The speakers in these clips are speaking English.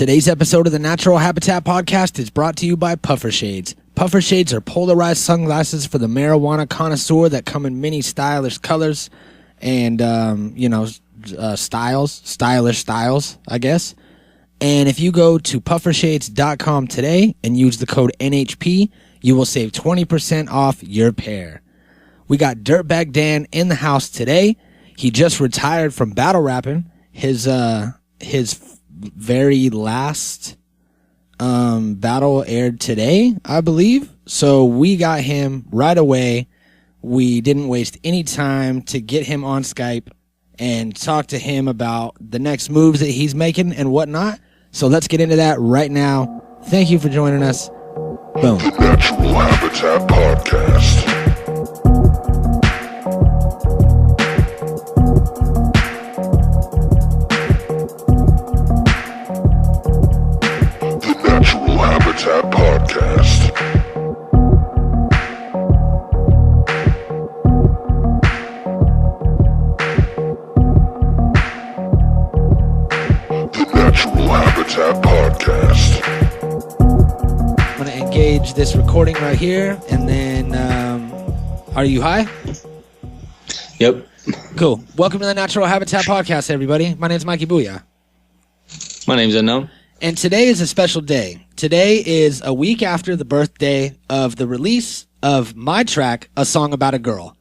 Today's episode of the Natural Habitat Podcast is brought to you by Puffer Shades. Puffer Shades are polarized sunglasses for the marijuana connoisseur that come in many stylish colors and, stylish styles, I guess. And if you go to puffershades.com today and use the code NHP, you will save 20% off your pair. We got Dirtbag Dan in the house today. He just retired from battle rapping. His very last battle aired today, I believe. So we got him right away. We didn't waste any time to get him on Skype and talk to him about the next moves that he's making and whatnot. So let's get into that right now. Thank you for joining us. Boom. The Natural Habitat Podcast. Habitat Podcast. The Natural Habitat Podcast. I'm going to engage this recording right here, and then, are you high? Yep. Cool. Welcome to the Natural Habitat Podcast, everybody. My name's Mikey Booyah. My name's Unknown. And today is a special day. Today is a week after the birthday of the release of my track, A Song About a Girl.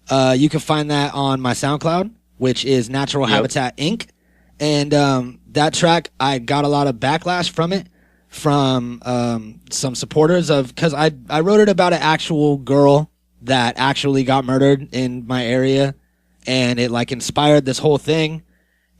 You can find that on my Soundcloud, which is Natural Habitat Inc. And that track, I got a lot of backlash from it, from some supporters of, because I wrote it about an actual girl that actually got murdered in my area, and it like inspired this whole thing.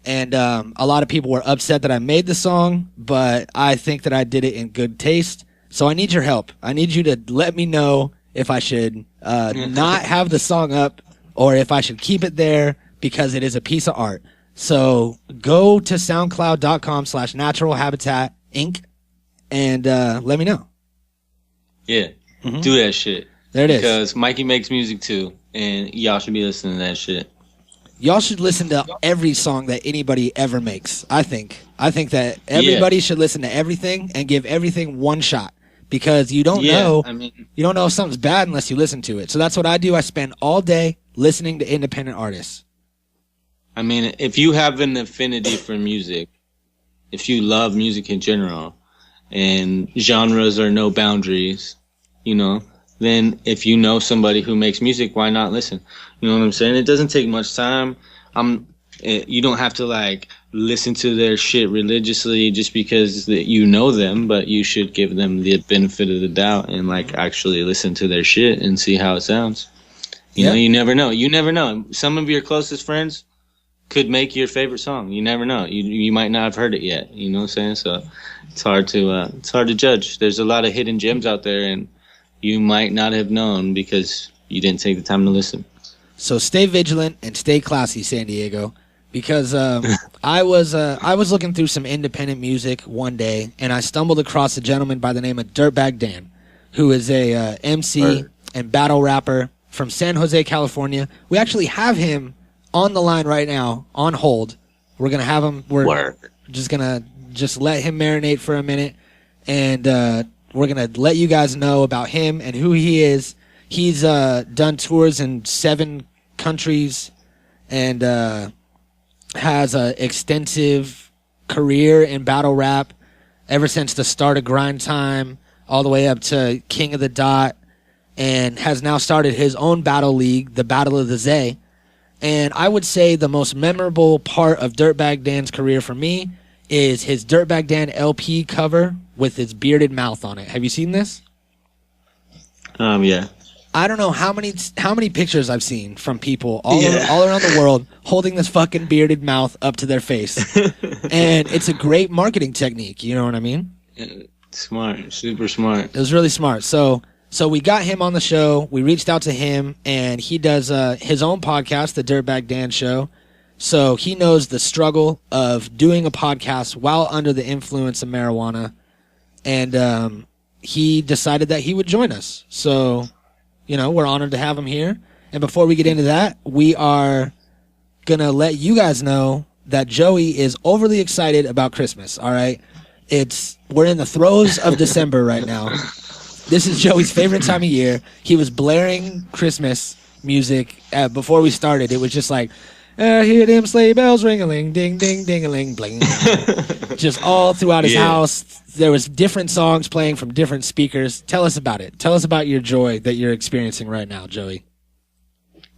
And a lot of people were upset that I made the song, but I think that I did it in good taste. So I need your help. I need you to let me know if I should not have the song up or if I should keep it there because it is a piece of art. So go to soundcloud.com/naturalhabitat inc and let me know. Yeah, do that shit. There it is. Because Mikey makes music too, and y'all should be listening to that shit. Y'all should listen to every song that anybody ever makes. I think that everybody should listen to everything and give everything one shot because you don't know. You don't know if something's bad unless you listen to it. So that's what I do. I spend all day listening to independent artists. I mean, if you have an affinity for music, if you love music in general, and genres are no boundaries, then if you know somebody who makes music, why not listen? You know what I'm saying? It doesn't take much time. You don't have to like listen to their shit religiously just because you know them, but you should give them the benefit of the doubt and like actually listen to their shit and see how it sounds. You know, you never know. You never know. Some of your closest friends could make your favorite song. You never know. You might not have heard it yet. You know what I'm saying? So it's hard to judge. There's a lot of hidden gems out there, and you might not have known because you didn't take the time to listen. So stay vigilant and stay classy, San Diego, because I was looking through some independent music one day, and I stumbled across a gentleman by the name of Dirtbag Dan, who is a MC and battle rapper from San Jose, California. We actually have him on the line right now, on hold. We're gonna have him. We're just gonna let him marinate for a minute, and we're going to let you guys know about him and who he is. He's done tours in 7 countries and has an extensive career in battle rap ever since the start of Grind Time all the way up to King of the Dot, and has now started his own battle league, the Battle of the Zay. And I would say the most memorable part of Dirtbag Dan's career for me is his Dirtbag Dan LP cover with his bearded mouth on it. Have you seen this? Yeah. I don't know how many pictures I've seen from people all around the world holding this fucking bearded mouth up to their face. And it's a great marketing technique, you know what I mean? Smart, super smart. It was really smart. So we got him on the show. We reached out to him, and he does his own podcast, the Dirtbag Dan Show. So he knows the struggle of doing a podcast while under the influence of marijuana. And he decided that he would join us. So, we're honored to have him here. And before we get into that, we are going to let you guys know that Joey is overly excited about Christmas, all right? We're in the throes of December right now. This is Joey's favorite time of year. He was blaring Christmas music before we started. It was just like, hear them sleigh bells ring-a-ling, ding, ding, ding-a-ling, bling. Just all throughout his house. There was different songs playing from different speakers. Tell us about it. Tell us about your joy that you're experiencing right now, Joey.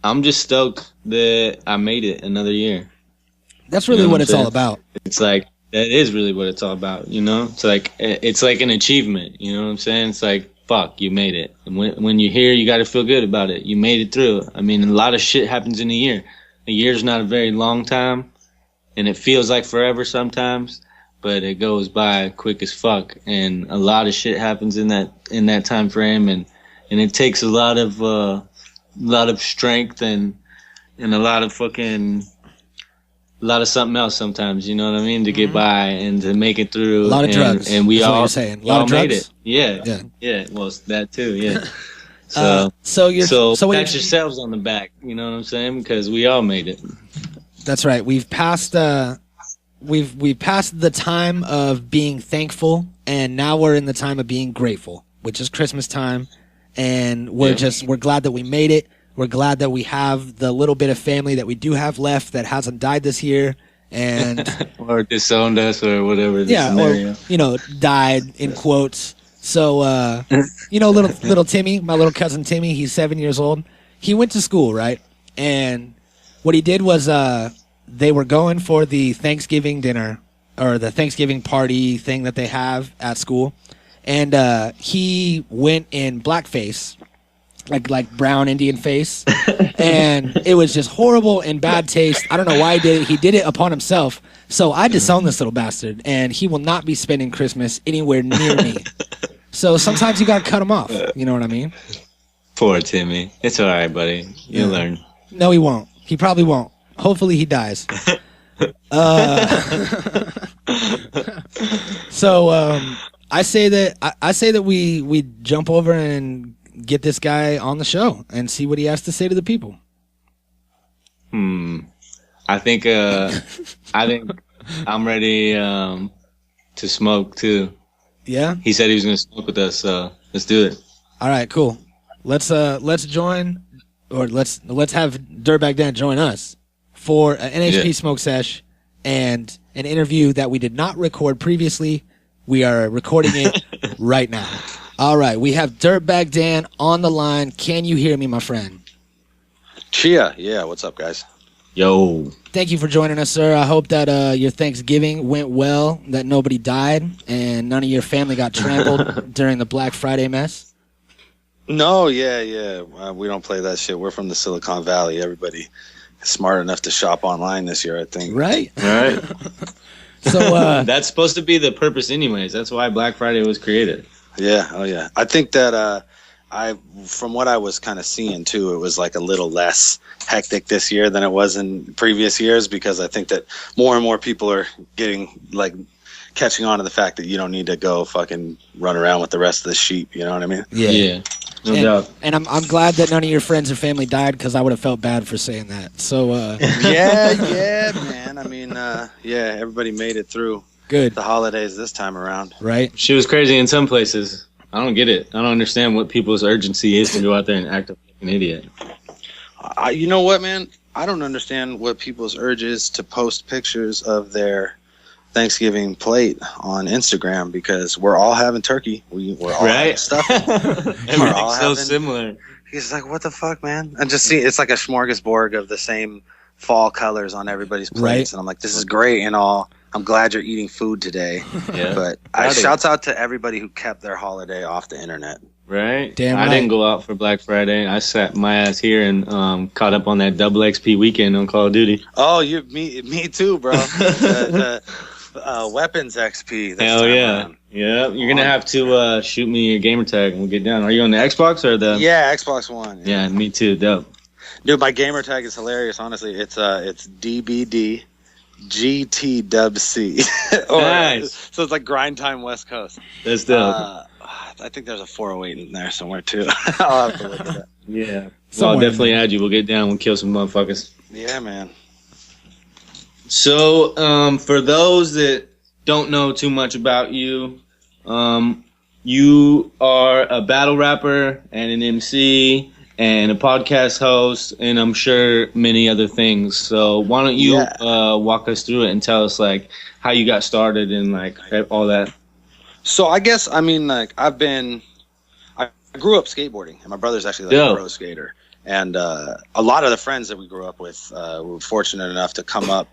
I'm just stoked that I made it another year. That's really what it's all about. It's like, that is really what it's all about, you know? It's like an achievement, you know what I'm saying? It's like, fuck, you made it. And when you're here, you got to feel good about it. You made it through. I mean, a lot of shit happens in a year. A year's not a very long time, and it feels like forever sometimes, but it goes by quick as fuck. And a lot of shit happens in that time frame, and it takes a lot of strength and a lot of something else sometimes, you know what I mean, to get by and to make it through. A lot of drugs. And we all saying. A lot of drugs? made it. Yeah. Well, that too. Yeah. So pat yourselves on the back, you know what I'm saying? Because we all made it. That's right. We've passed we've passed the time of being thankful, and now we're in the time of being grateful, which is Christmas time, and we're glad that we made it. We're glad that we have the little bit of family that we do have left that hasn't died this year, and or disowned us or whatever. Scenario. Or died in quotes. So, little Timmy, my little cousin Timmy, he's 7 years old. He went to school, right? And what he did was they were going for the Thanksgiving dinner or the Thanksgiving party thing that they have at school. And he went in blackface, like brown Indian face. And it was just horrible and bad taste. I don't know why he did it. He did it upon himself. So I disown this little bastard, and he will not be spending Christmas anywhere near me. So sometimes you gotta cut him off. You know what I mean? Poor Timmy. It's all right, buddy. You'll learn. No, he won't. He probably won't. Hopefully he dies. So I say that we jump over and get this guy on the show and see what he has to say to the people. I think I'm ready to smoke too. Yeah? He said he was going to smoke with us, so let's do it. All right, cool. Let's join, or let's have Dirtbag Dan join us for an NHP smoke sesh and an interview that we did not record previously. We are recording it right now. All right, we have Dirtbag Dan on the line. Can you hear me, my friend? Chia, yeah, what's up, guys? Yo. Thank you for joining us, sir. I hope that your Thanksgiving went well, that nobody died, and none of your family got trampled during the Black Friday mess. No, yeah. We don't play that shit. We're from the Silicon Valley. Everybody is smart enough to shop online this year, I think. Right? All right. So that's supposed to be the purpose anyways. That's why Black Friday was created. Yeah, oh yeah. I think that from what I was kind of seeing too, it was like a little less hectic this year than it was in previous years, because I think that more and more people are catching on to the fact that you don't need to go fucking run around with the rest of the sheep. You know what I mean? Yeah. No doubt. And I'm glad that none of your friends or family died, because I would have felt bad for saying that. So yeah, man. I mean, everybody made it through. Good. The holidays this time around. Right. She was crazy in some places. I don't get it. I don't understand what people's urgency is to go out there and act like an idiot. You know what, man? I don't understand what people's urge is to post pictures of their Thanksgiving plate on Instagram, because we're all having turkey. We're all having stuff. Everything's so similar. He's like, what the fuck, man? And just see, it's like a smorgasbord of the same fall colors on everybody's plates. Right. And I'm like, this is great and all. I'm glad you're eating food today. Yeah. But shouts out to everybody who kept their holiday off the internet. Right? Damn I right. didn't go out for Black Friday. I sat my ass here and caught up on that double XP weekend on Call of Duty. Oh, me too, bro. the weapons XP. Hell yeah. Around. Yeah. You're going to have to shoot me your gamer tag and we'll get down. Are you on the Xbox or the... Yeah, Xbox One. Yeah, me too. Dope. Dude, my gamer tag is hilarious, honestly. It's DBD GTWC. Nice. So it's like grind time West Coast. That's dope. I think there's a 408 in there somewhere too. I'll have to look at that. Yeah. So I'll definitely add you. We'll get down. We'll kill some motherfuckers. Yeah, man. So for those that don't know too much about you, you are a battle rapper and an MC and a podcast host, and I'm sure many other things. So why don't you walk us through it and tell us like how you got started and like all that? So I guess, I mean, like I grew up skateboarding, and my brother's actually like a pro skater. And a lot of the friends that we grew up with were fortunate enough to come up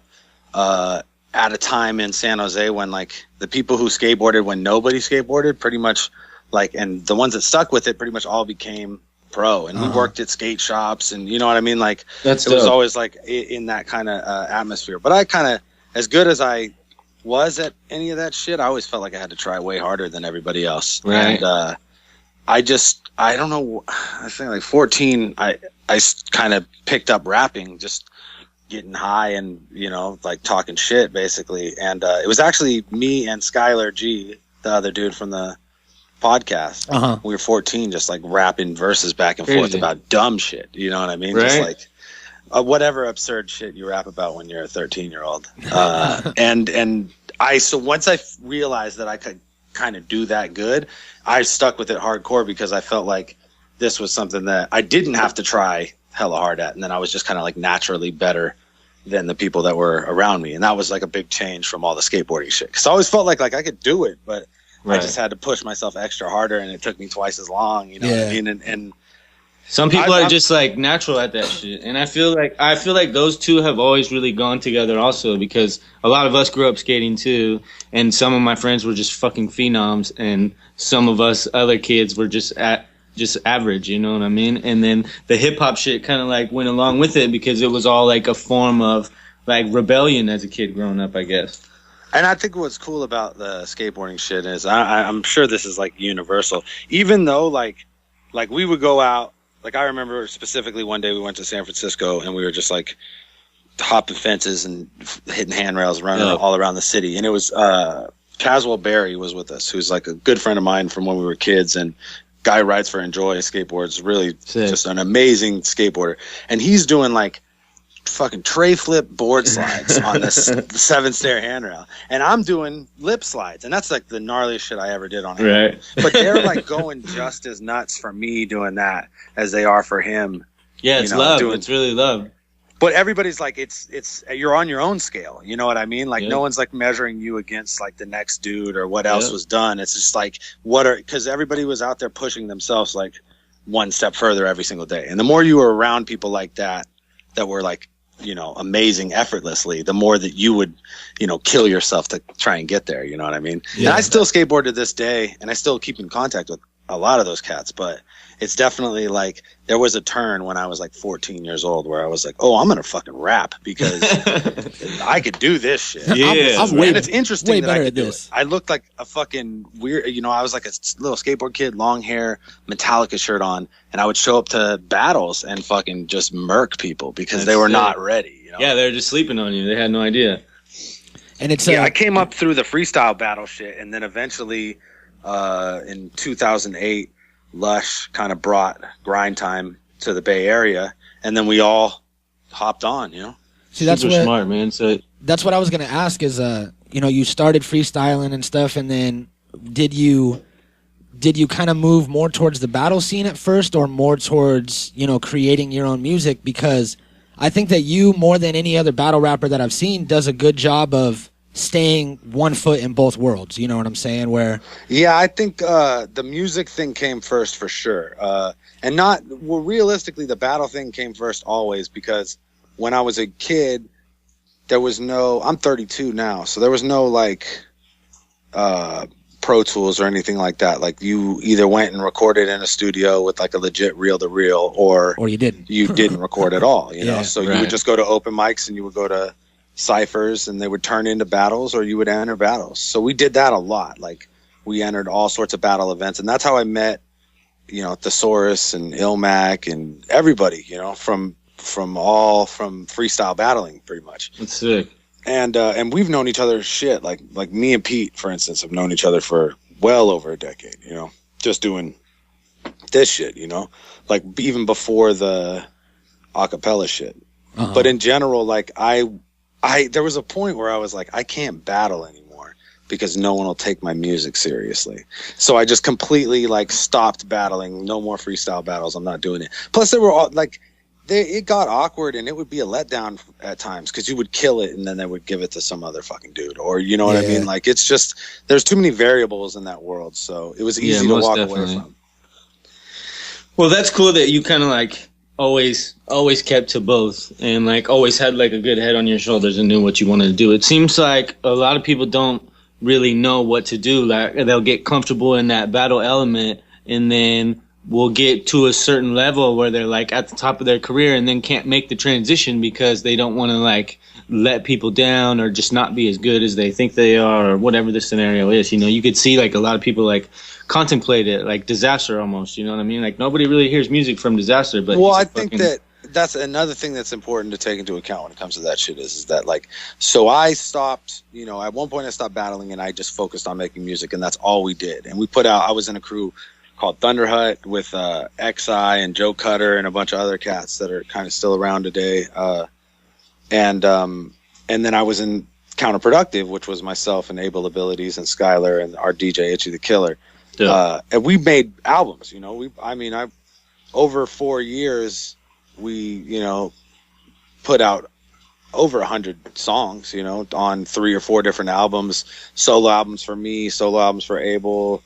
at a time in San Jose when like the people who skateboarded when nobody skateboarded pretty much like, and the ones that stuck with it pretty much all became pro. And we worked at skate shops, and you know what I mean? Like it was always like in that kind of atmosphere. But I kind of, as good as I was at any of that shit, I always felt like I had to try way harder than everybody else. Right. And I don't know, I think like 14, I kind of picked up rapping, just getting high and, you know, like talking shit basically. And it was actually me and Skylar G, the other dude from the podcast. We were 14, just like rapping verses back and forth about dumb shit. You know what I mean? Right. Just like whatever absurd shit you rap about when you're a 13-year-old. So once I realized that I could kind of do that good, I stuck with it hardcore because I felt like this was something that I didn't have to try hella hard at, and then I was just kind of like naturally better than the people that were around me. And that was like a big change from all the skateboarding shit, because I always felt like I could do it, but I just had to push myself extra harder, and it took me twice as long, you know what I mean? And some people are just like natural at that shit, and I feel like those two have always really gone together also, because a lot of us grew up skating too, and some of my friends were just fucking phenoms, and some of us other kids were just average, you know what I mean? And then the hip hop shit kind of like went along with it, because it was all like a form of like rebellion as a kid growing up, I guess. And I think what's cool about the skateboarding shit is I'm sure this is like universal, even though like we would go out. Like I remember specifically one day we went to San Francisco, and we were just like hopping fences and hitting handrails, running all around the city. And it was Caswell Berry was with us, who's like a good friend of mine from when we were kids, and guy rides for Enjoy skateboards, really just an amazing skateboarder. And he's doing like fucking tray flip board slides on this 7-stair handrail, and I'm doing lip slides, and that's like the gnarliest shit I ever did on him. Right. But they're like going just as nuts for me doing that as they are for him. Yeah, it's love. It's really love. But everybody's like, it's you're on your own scale. You know what I mean? Like no one's like measuring you against like the next dude or what else was done. It's just like because everybody was out there pushing themselves like one step further every single day. And the more you were around people like that were like, you know, amazing effortlessly, the more that you would, you know, kill yourself to try and get there. You know what I mean? Yeah. And I still skateboard to this day, and I still keep in contact with a lot of those cats, but it's definitely like there was a turn when I was like 14 years old where I was like, oh, I'm going to fucking rap because I could do this shit. Yeah. And it's interesting that I could do it. I looked like a fucking weird, you know, I was like a little skateboard kid, long hair, Metallica shirt on, and I would show up to battles and fucking just murk people because they were not ready. You know? Yeah, they were just sleeping on you. They had no idea. And it's I came up through the freestyle battle shit, and then eventually in 2008, Lush kind of brought grind time to the Bay Area, and then we all hopped on, you know. See, that's super smart, man. So that's what I was gonna ask is, you know, you started freestyling and stuff, and then did you kind of move more towards the battle scene at first, or more towards, you know, creating your own music? Because I think that you, more than any other battle rapper that I've seen, does a good job of staying one foot in both worlds. You know what I'm saying? Yeah, I think the music thing came first for sure. And realistically, the battle thing came first always, because when I was a kid, there was I'm 32 now, so there was no like Pro Tools or anything like that. Like you either went and recorded in a studio with like a legit reel-to-reel, or you didn't. You didn't record at all, you know? So you would just go to open mics, and you would go to ciphers, and they would turn into battles, or you would enter battles. So we did that a lot. Like we entered all sorts of battle events, and that's how I met, you know, Thesaurus and Ilmac and everybody, you know, from freestyle battling pretty much. That's sick. And we've known each other shit. Like me and Pete, for instance, have known each other for well over a decade, you know, just doing this shit, you know, like even before the acapella shit. But in general, like there was a point where I was like, I can't battle anymore. because no one will take my music seriously. So I just completely like stopped battling. No more freestyle battles. I'm not doing it. Plus there were all like, it got awkward and it would be a letdown at times because you would kill it and then they would give it to some other fucking dude, or you know what I mean? Like, it's just, there's too many variables in that world. So it was easy to walk away from. Well, that's cool that you kind of like always kept to both and like always had like a good head on your shoulders and knew what you wanted to do. It seems like a lot of people don't really know what to do. Like, they'll get comfortable in that battle element and then will get to a certain level where they're like at the top of their career and then can't make the transition because they don't want to like let people down or just not be as good as they think they are, or whatever the scenario is. You know, you could see like a lot of people like contemplate it like Disaster almost, you know what I mean? Like, nobody really hears music from Disaster, but well, I think that's another thing that's important to take into account when it comes to that shit is that like, so I stopped, you know, at one point I stopped battling and I just focused on making music, and that's all we did. And we put out, I was in a crew called Thunder Hut with XI and Joe Cutter and a bunch of other cats that are kind of still around today. And then I was in Counterproductive, which was myself and Able Abilities and Skylar and our DJ Itchy the Killer. Yeah. And we made albums, you know. I over 4 years, we, you know, put out over 100 songs, you know, on 3 or 4 different albums, solo albums for me, solo albums for Able,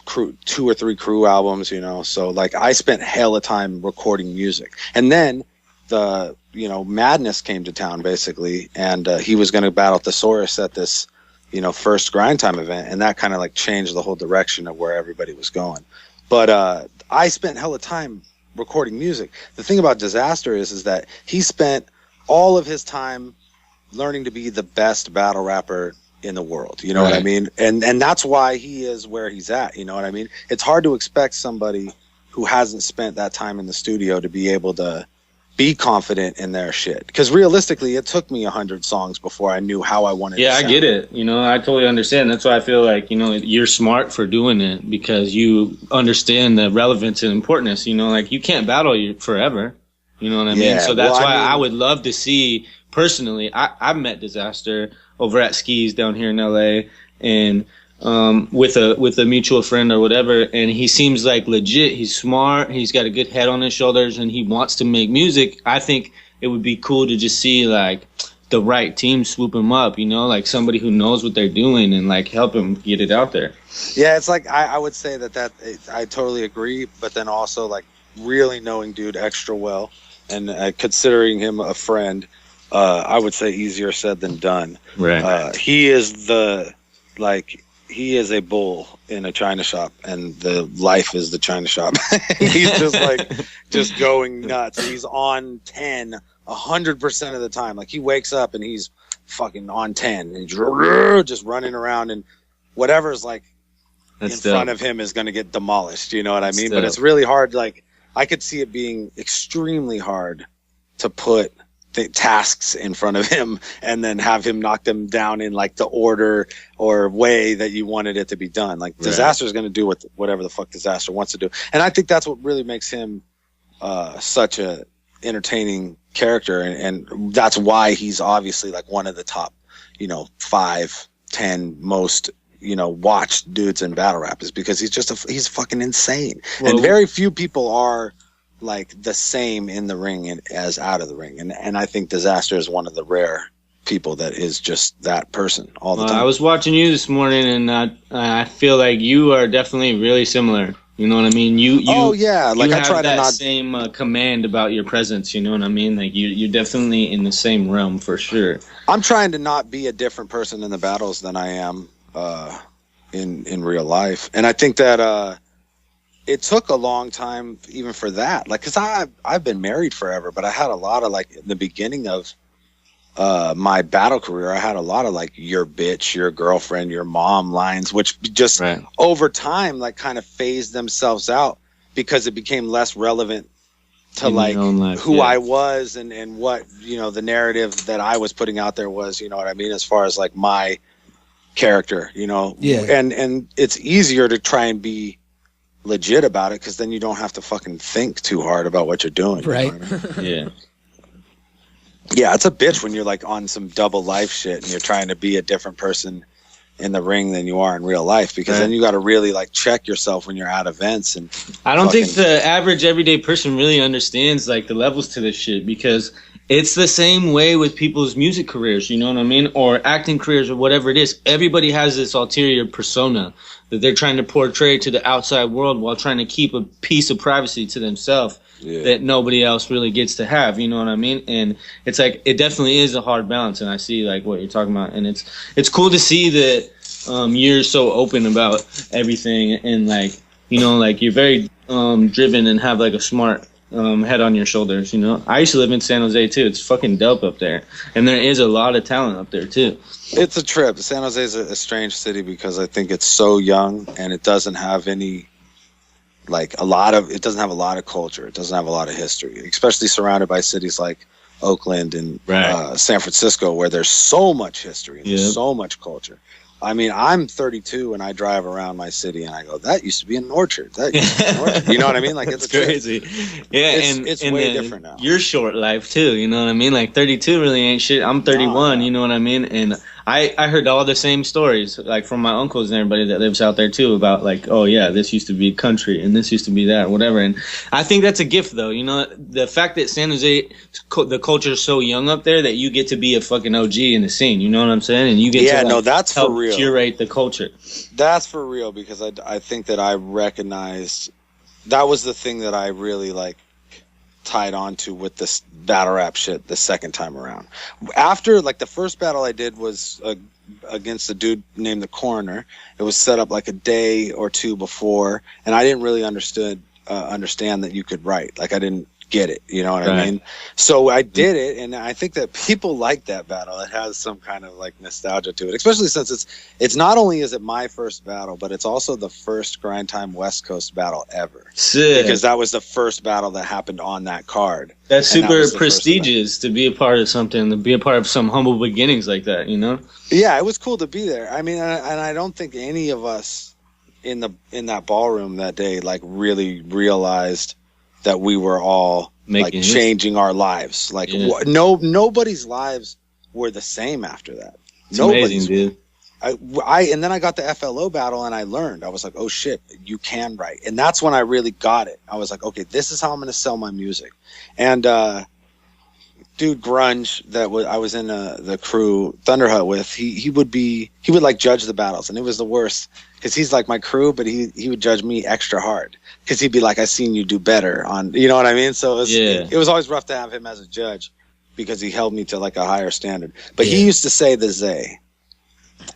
crew, 2 or 3 crew albums, you know. So like, I spent hella time recording music, and then the, you know, Madness came to town basically, and he was going to battle Thesaurus at this, you know, first Grind Time event, and that kind of like changed the whole direction of where everybody was going. But I spent hella time recording music. The thing about Disaster is that he spent all of his time learning to be the best battle rapper in the world, you know what I mean? And that's why he is where he's at, you know what I mean? It's hard to expect somebody who hasn't spent that time in the studio to be able to be confident in their shit, because realistically it took me 100 songs before I knew how I wanted to sound. I get it, you know, I totally understand. That's why I feel like, you know, you're smart for doing it, because you understand the relevance and importance, you know, like you can't battle forever, you know what I mean? So that's why I would love to see, personally, I've met Disaster over at Skis down here in LA, and with a mutual friend or whatever, and he seems like legit. He's smart, he's got a good head on his shoulders, and he wants to make music. I think it would be cool to just see like the right team swoop him up, you know, like somebody who knows what they're doing and like help him get it out there. Yeah, it's like I would say that I totally agree, but then also like really knowing dude extra well and considering him a friend, I would say easier said than done. Right. He is he is a bull in a china shop, and the life is the china shop. He's just going nuts. He's on 10 100% of the time. Like, he wakes up and he's fucking on 10 and just running around, and whatever's like in front of him is going to get demolished. You know what I mean? But it's really hard. Like, I could see it being extremely hard to put tasks in front of him and then have him knock them down in like the order or way that you wanted it to be done. Like, Disaster is going to do whatever the fuck Disaster wants to do, and I think that's what really makes him such a entertaining character, and that's why he's obviously like one of the top, you know, 5-10 most, you know, watched dudes in battle rap, is because he's fucking insane. Well, and very few people are like the same in the ring as out of the ring, and I think Disaster is one of the rare people that is just that person all the time. I was watching you this morning, and I feel like you are definitely really similar. You know what I mean? You like, I try to not same command about your presence. You know what I mean? Like, you're definitely in the same realm for sure. I'm trying to not be a different person in the battles than I am in real life, and I think that it took a long time even for that. Like, cause I've been married forever, but I had a lot of like, in the beginning of my battle career, I had a lot of like your bitch, your girlfriend, your mom lines, which just over time like kind of phased themselves out because it became less relevant to like who I was and what, you know, the narrative that I was putting out there was, you know what I mean, as far as like my character, you know. And it's easier to try and be legit about it, because then you don't have to fucking think too hard about what you're doing, right? You know what I mean? Yeah, it's a bitch when you're like on some double life shit and you're trying to be a different person in the ring than you are in real life, because then you got to really like check yourself when you're at events. And I don't think the average everyday person really understands like the levels to this shit, because it's the same way with people's music careers, you know what I mean, or acting careers or whatever it is. Everybody has this ulterior persona that they're trying to portray to the outside world while trying to keep a piece of privacy to themselves that nobody else really gets to have, you know what I mean? And it's like, it definitely is a hard balance, and I see like what you're talking about, and it's cool to see that you're so open about everything, and like, you know, like you're very driven and have like a smart head on your shoulders, you know. I used to live in San Jose too. It's fucking dope up there, and there is a lot of talent up there too. It's a trip. San Jose is a strange city because I think it's so young, and it doesn't have any it doesn't have a lot of culture. It doesn't have a lot of history, especially surrounded by cities like Oakland and San Francisco, where there's so much history and there's so much culture. I mean, I'm 32 and I drive around my city and I go, that used to be an orchard. That used to be an orchard. You know what I mean? Like, it's crazy. Yeah, it's way different now. Your short life too, you know what I mean? Like 32 really ain't shit. I'm 31, you know what I mean? And I heard all the same stories, like from my uncles and everybody that lives out there too, about like, oh yeah, this used to be country and this used to be that, whatever. And I think that's a gift though, you know, the fact that San Jose, the culture is so young up there that you get to be a fucking OG in the scene, you know what I'm saying? And you get to like, that's help for real. Curate the culture. That's for real, because I think that I recognized that was the thing that I really like tied on to with this battle rap shit the second time around. After like the first battle I did was against a dude named the Coroner. It was set up like a day or two before, and I didn't really understand that you could write. Like, I didn't get it, you know what I mean? So I did it, and I think that people like that battle. It has some kind of like nostalgia to it, especially since it's not only is it my first battle, but it's also the first Grind Time West Coast battle ever. Sick. Because that was the first battle that happened on that card. That's super prestigious to be a part of something, to be a part of some humble beginnings like that, you know? Yeah, it was cool to be there. I mean, and I don't think any of us in that ballroom that day like really realized that we were all like changing our lives. Like nobody's lives were the same after that. It's amazing, dude. And then I got the FLO battle and I learned. I was like, oh shit, you can write. And that's when I really got it. I was like, okay, this is how I'm going to sell my music. And dude Grunge that I was in the crew Thunder Hut with, he would like judge the battles, and it was the worst because he's like my crew, but he would judge me extra hard because he'd be like, I seen you do better on, you know what I mean? So it was always rough to have him as a judge because he held me to like a higher standard. But he used to say the Zay.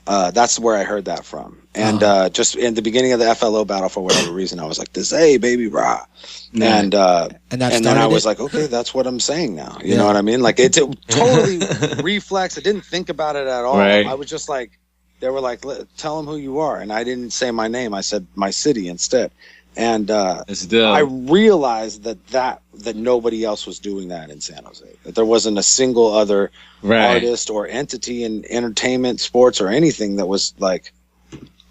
That's where I heard that from. And just in the beginning of the FLO battle, for whatever reason, I was like, the Zay, baby, rah. And then I was like, okay, that's what I'm saying now. You know what I mean? Like, it's totally reflex. I didn't think about it at all. Right. I was just like, they were like, tell them who you are. And I didn't say my name. I said my city instead. And I realized that nobody else was doing that in San Jose. That there wasn't a single other artist or entity in entertainment, sports, or anything that was like,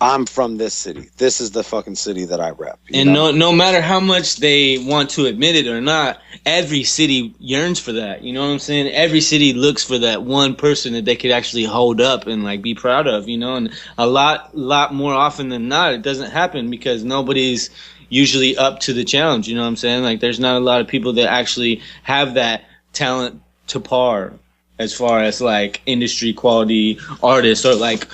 I'm from this city. This is the fucking city that I rep. And no matter how much they want to admit it or not, every city yearns for that. You know what I'm saying? Every city looks for that one person that they could actually hold up and like be proud of, you know? And a lot more often than not, it doesn't happen because nobody's usually up to the challenge. You know what I'm saying? Like, there's not a lot of people that actually have that talent to par as far as like industry quality artists or like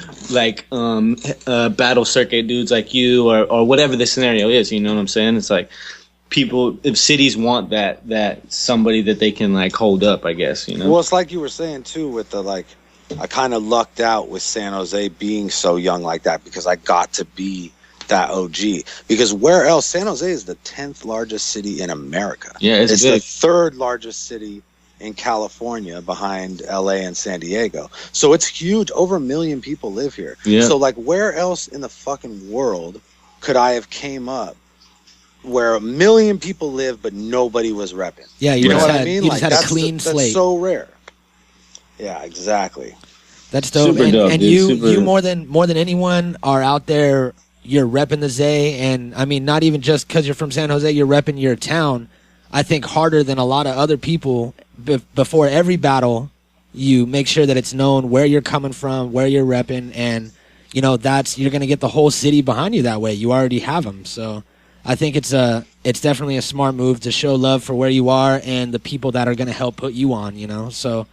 battle circuit dudes like you or whatever the scenario is. You know what I'm saying? It's like people, if cities want that somebody that they can like hold up, I guess, you know? Well, it's like you were saying too with the like, I kind of lucked out with San Jose being so young like that because I got to be that OG. Because where else? San Jose is the 10th largest city in America. Yeah, it's the third largest city in California behind LA and San Diego. So it's huge. Over 1 million people live here. Yeah. So like, where else in the fucking world could I have came up where 1 million people live but nobody was repping? Yeah, you know what I mean? You just had a clean slate. That's so rare. Yeah, exactly. That's dope. Super dope, and you more than anyone are out there. You're repping the Zay, and I mean, not even just because you're from San Jose, you're repping your town. I think harder than a lot of other people. Before every battle, you make sure that it's known where you're coming from, where you're repping, and you know, you're going to get the whole city behind you that way. You already have them. So I think it's definitely a smart move to show love for where you are and the people that are going to help put you on, you know. So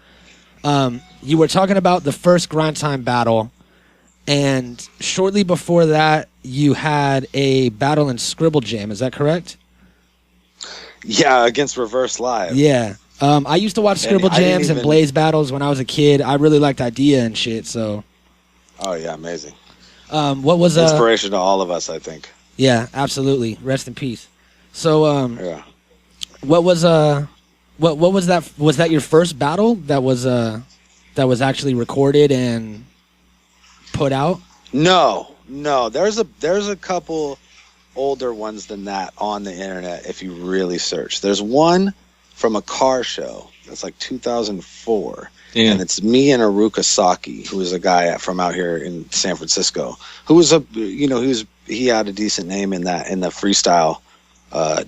you were talking about the first Grind Time battle, and shortly before that, you had a battle in Scribble Jam. Is that correct? Yeah, against Reverse Live. Yeah. I used to watch Scribble Jams and Blaze battles when I was a kid. I really liked Idea and shit. So. Oh yeah, amazing. What was inspiration to all of us, I think. Yeah, absolutely. Rest in peace. So, yeah. What was that? Was that your first battle that was actually recorded and put out? No. There's a couple older ones than that on the internet if you really search. There's one from a car show that's like 2004, and it's me and Aruka Saki, who is a guy from out here in San Francisco, who was he had a decent name in the freestyle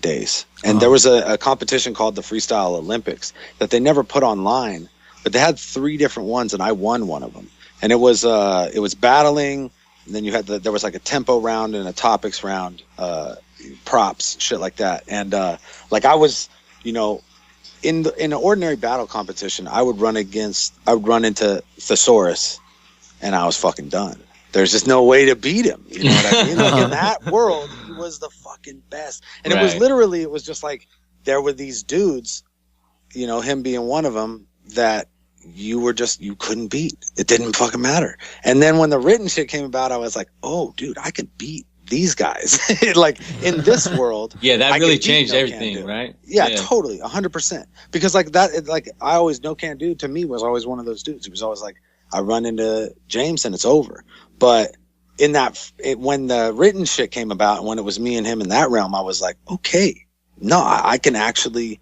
days. And there was a competition called the Freestyle Olympics that they never put online, but they had 3 different ones, and I won one of them. And it was battling. And then you had there was like a tempo round and a topics round, props, shit like that. And like I was, in an ordinary battle competition, I would run into Thesaurus, and I was fucking done. There's just no way to beat him. You know what I mean? Like in that world, he was the fucking best. And it was just like there were these dudes, him being one of them, that you couldn't beat. It didn't fucking matter. And then when the written shit came about, I was like, oh, dude, I could beat these guys. Like in this world. Yeah, that really changed everything, right? Yeah, totally. 100%. Because like that, like I always, No Can Do to me was always one of those dudes. It was always like, I run into James and it's over. But in when the written shit came about and when it was me and him in that realm, I was like, okay, no, I can actually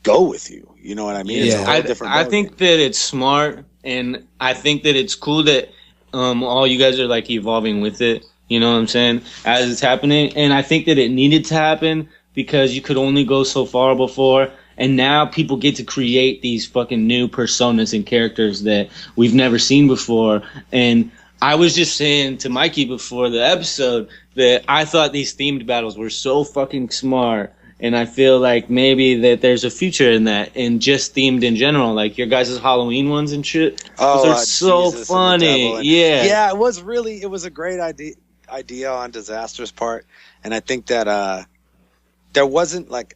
go with you. You know what I mean? Yeah. I think that it's smart, and I think that it's cool that all you guys are like evolving with it. You know what I'm saying? As it's happening. And I think that it needed to happen because you could only go so far before. And now people get to create these fucking new personas and characters that we've never seen before. And I was just saying to Mikey before the episode that I thought these themed battles were so fucking smart. And I feel like maybe that there's a future in that, and just themed in general, like your guys' Halloween ones and shit. Oh, they're so Jesus funny. Yeah, it was a great idea on Disaster's part. And I think that there wasn't like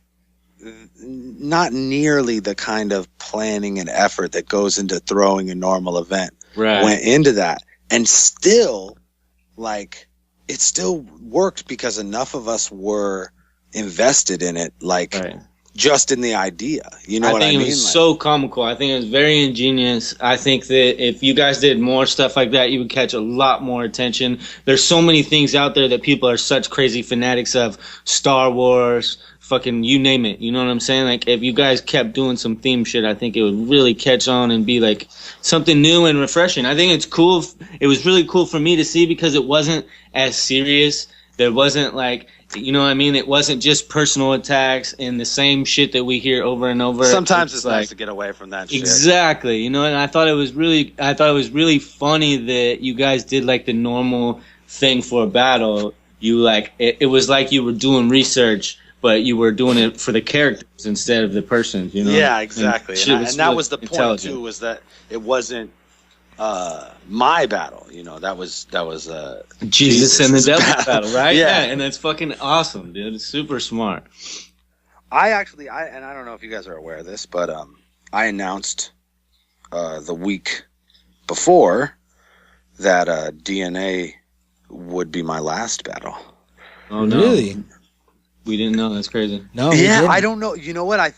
not nearly the kind of planning and effort that goes into throwing a normal event went into that. And still, like, it still worked because enough of us were invested in it, like just in the idea. You know what I mean? I think it was so comical. I think it was very ingenious. I think that if you guys did more stuff like that, you would catch a lot more attention. There's so many things out there that people are such crazy fanatics of. Star Wars, fucking you name it. You know what I'm saying? Like, if you guys kept doing some theme shit, I think it would really catch on and be like something new and refreshing. I think it's cool. It was really cool for me to see because it wasn't as serious. There wasn't like, you know what I mean? It wasn't just personal attacks and the same shit that we hear over and over. Sometimes it's nice to get away from that shit. Exactly. You know, and I thought it was really funny that you guys did like the normal thing for a battle. You like, it was like you were doing research, but you were doing it for the characters instead of the persons, you know? Yeah, exactly. And that was the point too, was that it wasn't my battle, you know, that was Jesus and the Devil's battle, right? Yeah, and that's fucking awesome, dude. It's super smart. I don't know if you guys are aware of this, but I announced the week before that DNA would be my last battle. Oh no. Really? We didn't know. That's crazy. No. Yeah, I don't know. You know what? I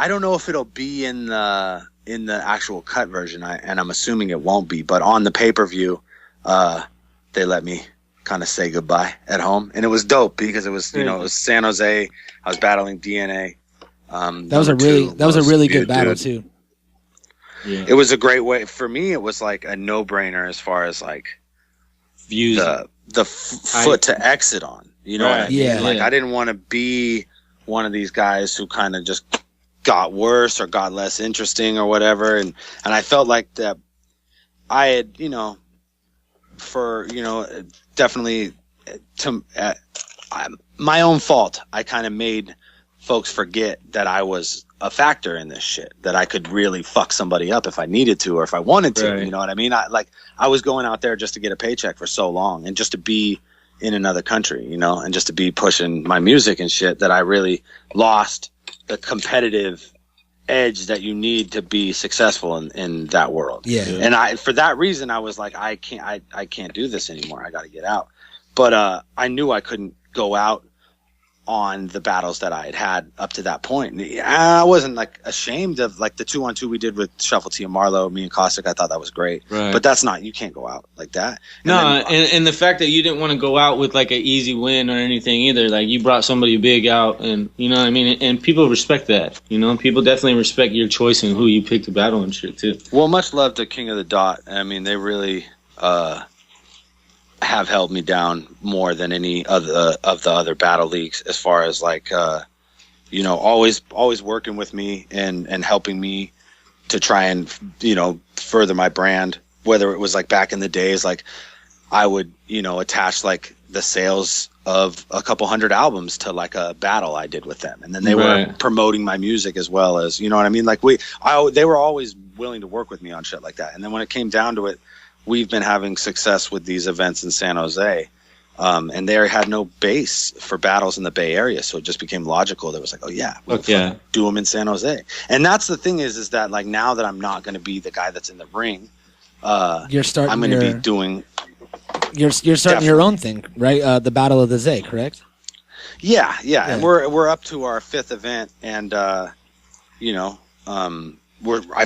don't know if it'll be in the actual cut version, and I'm assuming it won't be. But on the pay-per-view, they let me kind of say goodbye at home, and it was dope because it was it was San Jose. I was battling DNA. That was a really good battle too. Yeah. It was a great way for me. It was like a no-brainer as far as like views, the foot to exit on. You know what I mean? Yeah. Like I didn't want to be one of these guys who kind of just got worse or got less interesting or whatever, and I felt like that I had for definitely my own fault. I kind of made folks forget that I was a factor in this shit, that I could really fuck somebody up if I needed to or if I wanted to. Right. You know what I mean? I was going out there just to get a paycheck for so long and just to be in another country, and just to be pushing my music and shit, that I really lost the competitive edge that you need to be successful in that world. Yeah. And for that reason, I was like, I can't do this anymore. I got to get out. But I knew I couldn't go out on the battles that I had up to that point. I wasn't like ashamed of like the 2-on-2 we did with Shuffle T and Marlo, me and Caustic. I thought that was great. Right. But you can't go out like that. And the fact that you didn't want to go out with like an easy win or anything either. Like you brought somebody big out, and you know what I mean? And people respect that. People definitely respect your choice and who you picked to battle and shit too. Well, much love to King of the Dot. I mean, they really have held me down more than any of the other battle leagues, as far as like always working with me and helping me to try and further my brand. Whether it was like back in the days, like I would attach like the sales of a couple hundred albums to like a battle I did with them, and then they were promoting my music as well as, you know what I mean, like they were always willing to work with me on shit like that. And then when it came down to it, we've been having success with these events in San Jose, and they had no base for battles in the Bay Area, so it just became logical. That was like, oh yeah, we'll do them in San Jose. And that's the thing is that like now that I'm not going to be the guy that's in the ring, I'm going to be doing. You're starting your own thing, right? The Battle of the Zay, correct? Yeah. And we're up to our 5th event, and I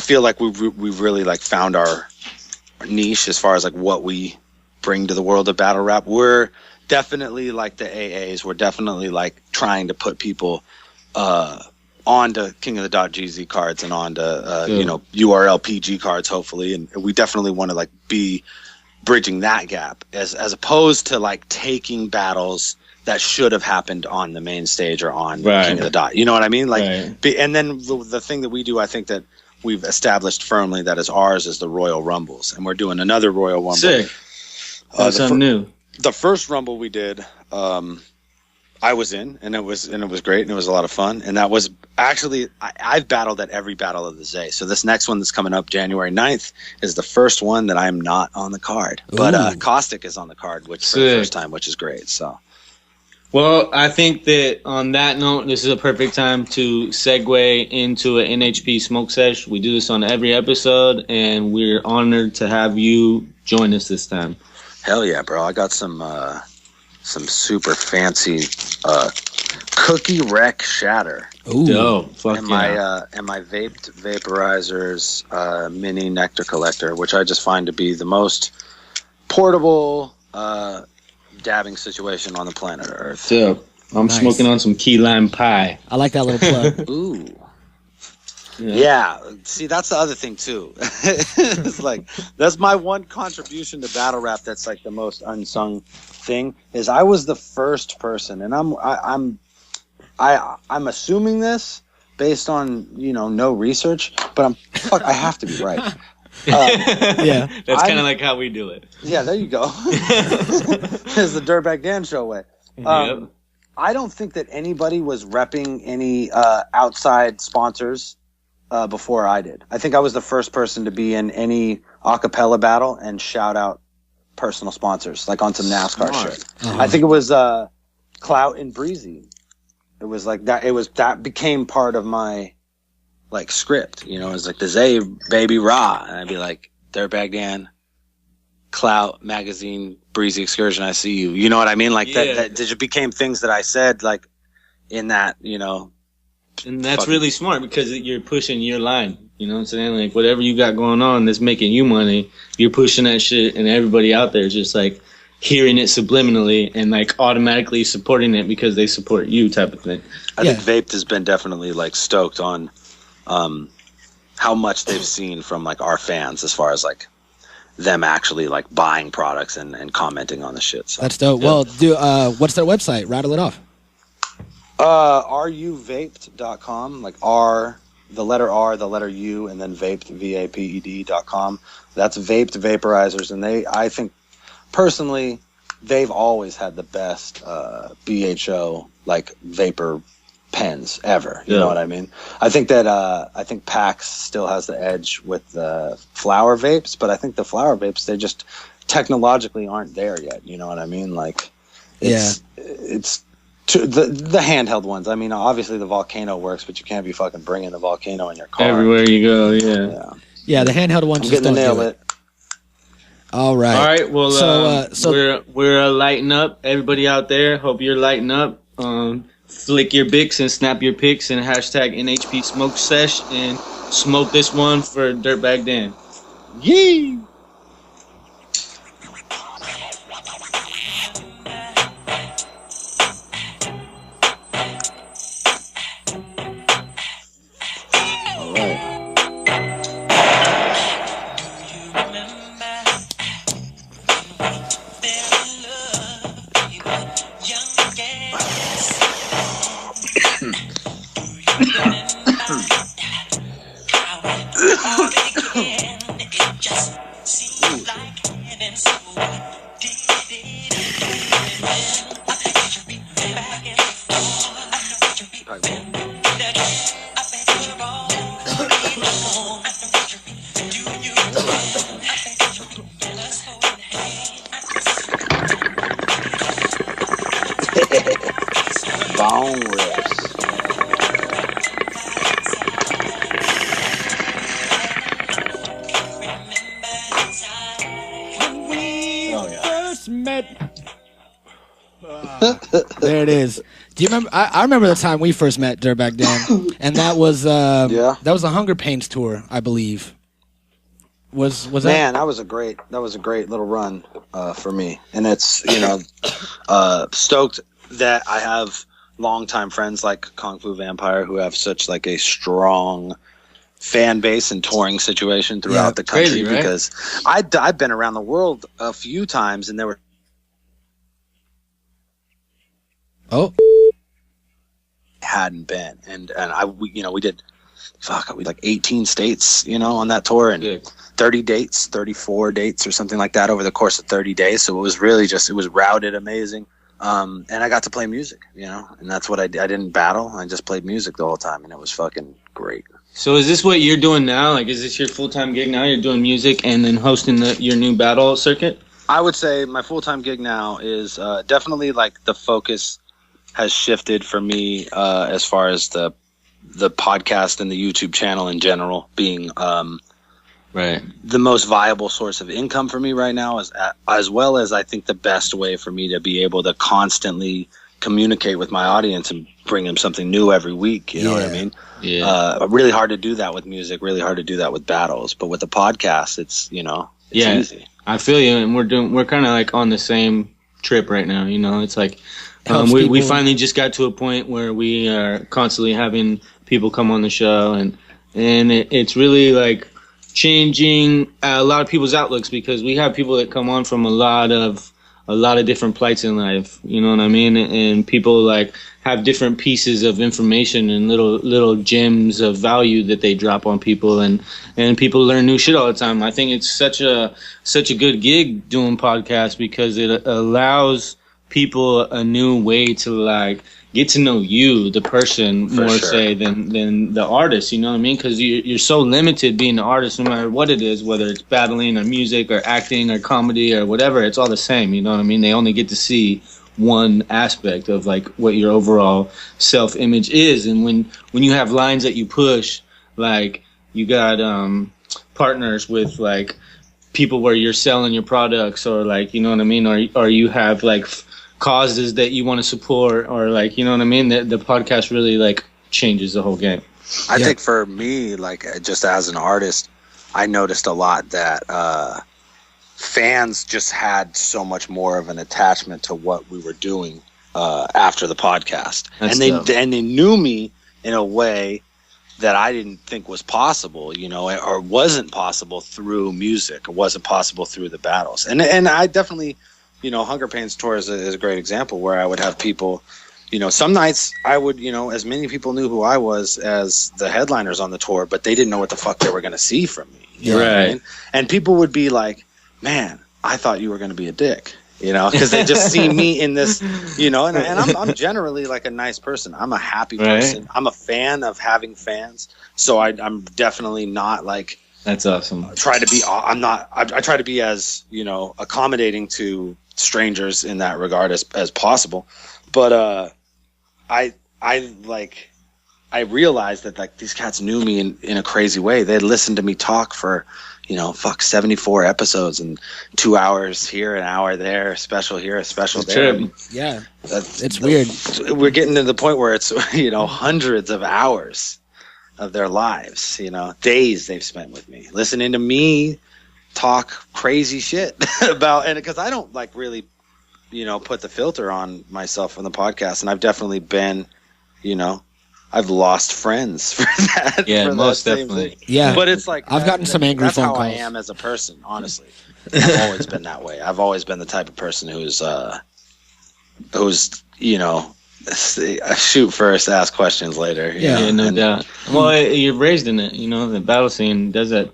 feel like we've really like found our niche as far as like what we bring to the world of battle rap. We're definitely like the AAs. We're definitely like trying to put people onto King of the Dot GZ cards and onto URL PG cards, hopefully. And we definitely want to like be bridging that gap as opposed to like taking battles that should have happened on the main stage or on King of the Dot. You know what I mean? Like, and then the thing that we do, I think that we've established firmly that is ours is the Royal Rumbles, and we're doing another Royal Rumble. Sick. Something new. The first Rumble we did, I was in, and it was great, and it was a lot of fun. And that was actually I've battled at every battle of the Zay. So this next one that's coming up January 9th is the first one that I'm not on the card, but Caustic is on the card, which for the first time, which is great. So. Well, I think that on that note, this is a perfect time to segue into an NHP smoke sesh. We do this on every episode, and we're honored to have you join us this time. Hell yeah, bro! I got some super fancy Cookie Wreck Shatter. Ooh, dope! Fuck and yeah. my vaped vaporizers mini nectar collector, which I just find to be the most portable dabbing situation on the planet Earth. Yep. I'm smoking on some key lime pie. I like that little plug. Ooh. Yeah. See, that's the other thing too. It's like that's my one contribution to battle rap that's like the most unsung thing is I was the first person, and I'm assuming this based on no research, but I have to be right. Yeah, that's kind of like how we do it. Yeah, there you go. It's the Dirtbag Dan show way. Yep. I don't think that anybody was repping any outside sponsors before I did. I think I was the first person to be in any acapella battle and shout out personal sponsors, like on some NASCAR shit. I think it was Clout and Breezy. It was like that. That became part of my like script, it was like the Zay baby raw, and I'd be like Dirtbag Dan, Clout Magazine, Breezy Excursion, I see you. You know what I mean? Like that just became things that I said like in that, And that's really smart because you're pushing your line. You know what I'm saying? Like whatever you got going on that's making you money, you're pushing that shit, and everybody out there is just like hearing it subliminally and like automatically supporting it because they support you, type of thing. I think Vaped has been definitely like stoked on how much they've seen from like our fans as far as like them actually like buying products and commenting on the shit. So. That's dope. Well, what's their website? Rattle it off. ruvaped.com, like the letter R, the letter U, and then vaped, VAPED.com. That's Vaped Vaporizers, and I think personally, they've always had the best BHO like vapor pens ever. You know what I mean? I think that I think PAX still has the edge with the flower vapes, but I think the flower vapes, they just technologically aren't there yet. You know what I mean? Like, it's the handheld ones. I mean, obviously the Volcano works, but you can't be fucking bringing the Volcano in your car everywhere you go. Yeah, the handheld ones. I'm getting to nail it. All right. Well, so we're lighting up. Everybody out there, hope you're lighting up. Flick your bics and snap your pics and hashtag NHP Smoke Sesh and smoke this one for Dirtbag Dan. Yee! All right. Bone rips. There it is. Do you remember? I remember the time we first met, Dirtbag Dan, and that was that was the Hunger Pains tour, I believe. Was that? Man, that was a great little run for me, and it's stoked that I have longtime friends like Kung Fu Vampire who have such like a strong fan base and touring situation throughout the country. Crazy, right? Because I've been around the world a few times, and there were hadn't been, and we did we like 18 states on that tour, and 30 dates, 34 dates or something like that over the course of 30 days. So it was really it was routed amazing. And I got to play music, and that's what I did. I didn't battle. I just played music the whole time, and it was fucking great. So is this what you're doing now? Like, is this your full-time gig now? You're doing music and then hosting your new battle circuit? I would say my full-time gig now is definitely like the focus has shifted for me as far as the podcast and the YouTube channel in general being right, the most viable source of income for me right now, as well as I think the best way for me to be able to constantly communicate with my audience and bring them something new every week. You know what I mean? Yeah. Really hard to do that with music. Really hard to do that with battles. But with the podcast, it's easy. I feel you, and we're kind of like on the same trip right now. It's like we finally just got to a point where we are constantly having people come on the show, and it's really like changing a lot of people's outlooks, because we have people that come on from a lot of different plights in life, you know what I mean? And people like have different pieces of information and little gems of value that they drop on people, and people learn new shit all the time. I think it's such a good gig doing podcasts, because it allows people a new way to like get to know you, the person, say than the artist. You know what I mean? Because you're so limited being an artist, no matter what it is, whether it's battling or music or acting or comedy or whatever. It's all the same. You know what I mean? They only get to see one aspect of like what your overall self-image is. And when you have lines that you push, like you got partners with like people where you're selling your products, or like, you know what I mean, or you have like causes that you want to support, or like, you know what I mean, the podcast really like changes the whole game. I think for me, like just as an artist, I noticed a lot that fans just had so much more of an attachment to what we were doing after the podcast. And they knew me in a way that I didn't think was possible, or wasn't possible through music, or wasn't possible through the battles. And I definitely, Hunger Pains Tour is a great example where I would have people, some nights I would, as many people knew who I was as the headliners on the tour, but they didn't know what the fuck they were going to see from me. You know what I mean? And people would be like, man, I thought you were going to be a dick, you know, because they just see me in this, you know, and I'm generally like a nice person. I'm a happy person. I'm a fan of having fans. So I'm definitely not like, that's awesome. I try to be as, you know, accommodating to strangers in that regard as possible. But I realized that like these cats knew me in a crazy way. They had listened to me talk for, you know, 74 episodes and 2 hours here, an hour there, a special here, a special there. I mean, yeah, it's weird. We're getting to the point where it's, you know, hundreds of hours of their lives, you know, days they've spent with me, listening to me talk crazy shit about, and because I don't like really, you know, put the filter on myself on the podcast, and I've definitely been, you know, I've lost friends for that. Yeah, for most that definitely. Thing. Yeah, but it's like I've gotten some angry phone calls. That's how I am as a person, honestly. I've always been that way. I've always been the type of person who's you know, shoot first, ask questions later. Yeah, no doubt. Well, you're raised in it. You know, the battle scene does that.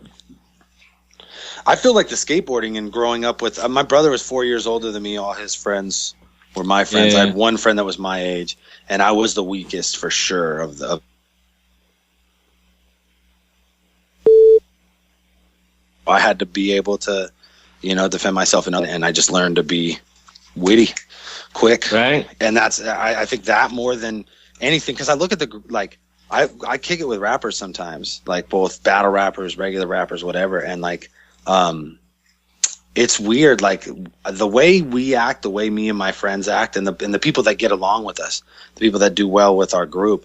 I feel like the skateboarding and growing up with my brother was 4 years older than me. All his friends were my friends. Yeah. I had one friend that was my age, and I was the weakest for sure of the. I had to be able to, you know, defend myself, and I just learned to be witty, quick, right? And that's I think that more than anything, because I look at the like I kick it with rappers sometimes, like both battle rappers, regular rappers, whatever, and like it's weird, like the way we act, the way me and my friends act, and the people that get along with us, the people that do well with our group,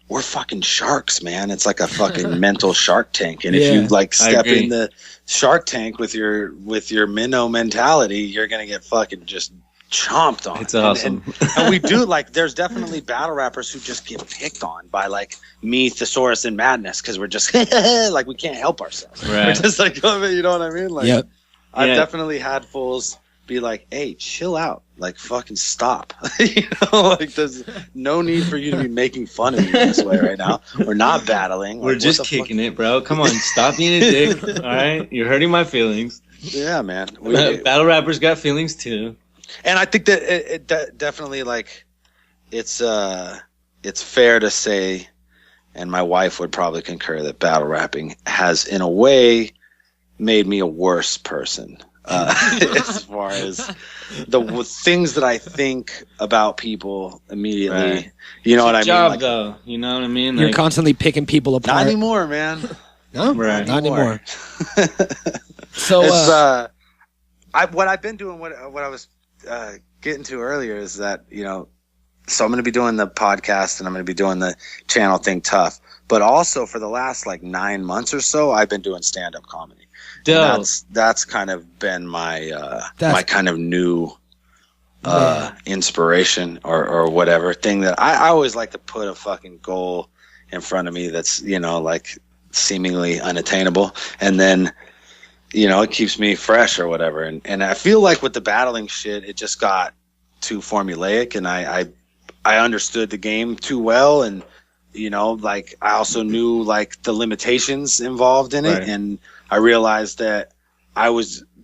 we're fucking sharks, man. It's like a fucking mental shark tank, and if you like step in the shark tank with your minnow mentality, you're gonna get fucking just chomped on. It's awesome. And we do, like, there's definitely battle rappers who just get picked on by like me, Thesaurus, and Madness, because we're just like, we can't help ourselves. Right. We're just like, you know what I mean? Like, yep. I've definitely had fools be like, hey, chill out, like fucking stop. You know, like there's no need for you to be making fun of me this way right now. We're not battling. We're like, just kicking it, bro. Come on, stop being a dick. All right, you're hurting my feelings. Yeah, man. Battle rappers got feelings too. And I think that it definitely, like, it's fair to say, and my wife would probably concur, that battle rapping has, in a way, made me a worse person. As far as the things that I think about people immediately, right. You know what I mean? Job, like, though, you know what I mean? You're like, constantly picking people apart. not anymore, man. No, right. not anymore. So, it's, what I've been doing, what I was getting to earlier, is that, you know, so I'm going to be doing the podcast and I'm going to be doing the channel Think Tough, but also for the last like 9 months or so, I've been doing stand-up comedy. That's kind of been my my kind of new inspiration or whatever thing, that I always like to put a fucking goal in front of me that's, you know, like seemingly unattainable, and then, you know, it keeps me fresh or whatever. And I feel like with the battling shit, it just got too formulaic, and I understood the game too well, and, you know, like I also knew like the limitations involved in it, right. And I realized that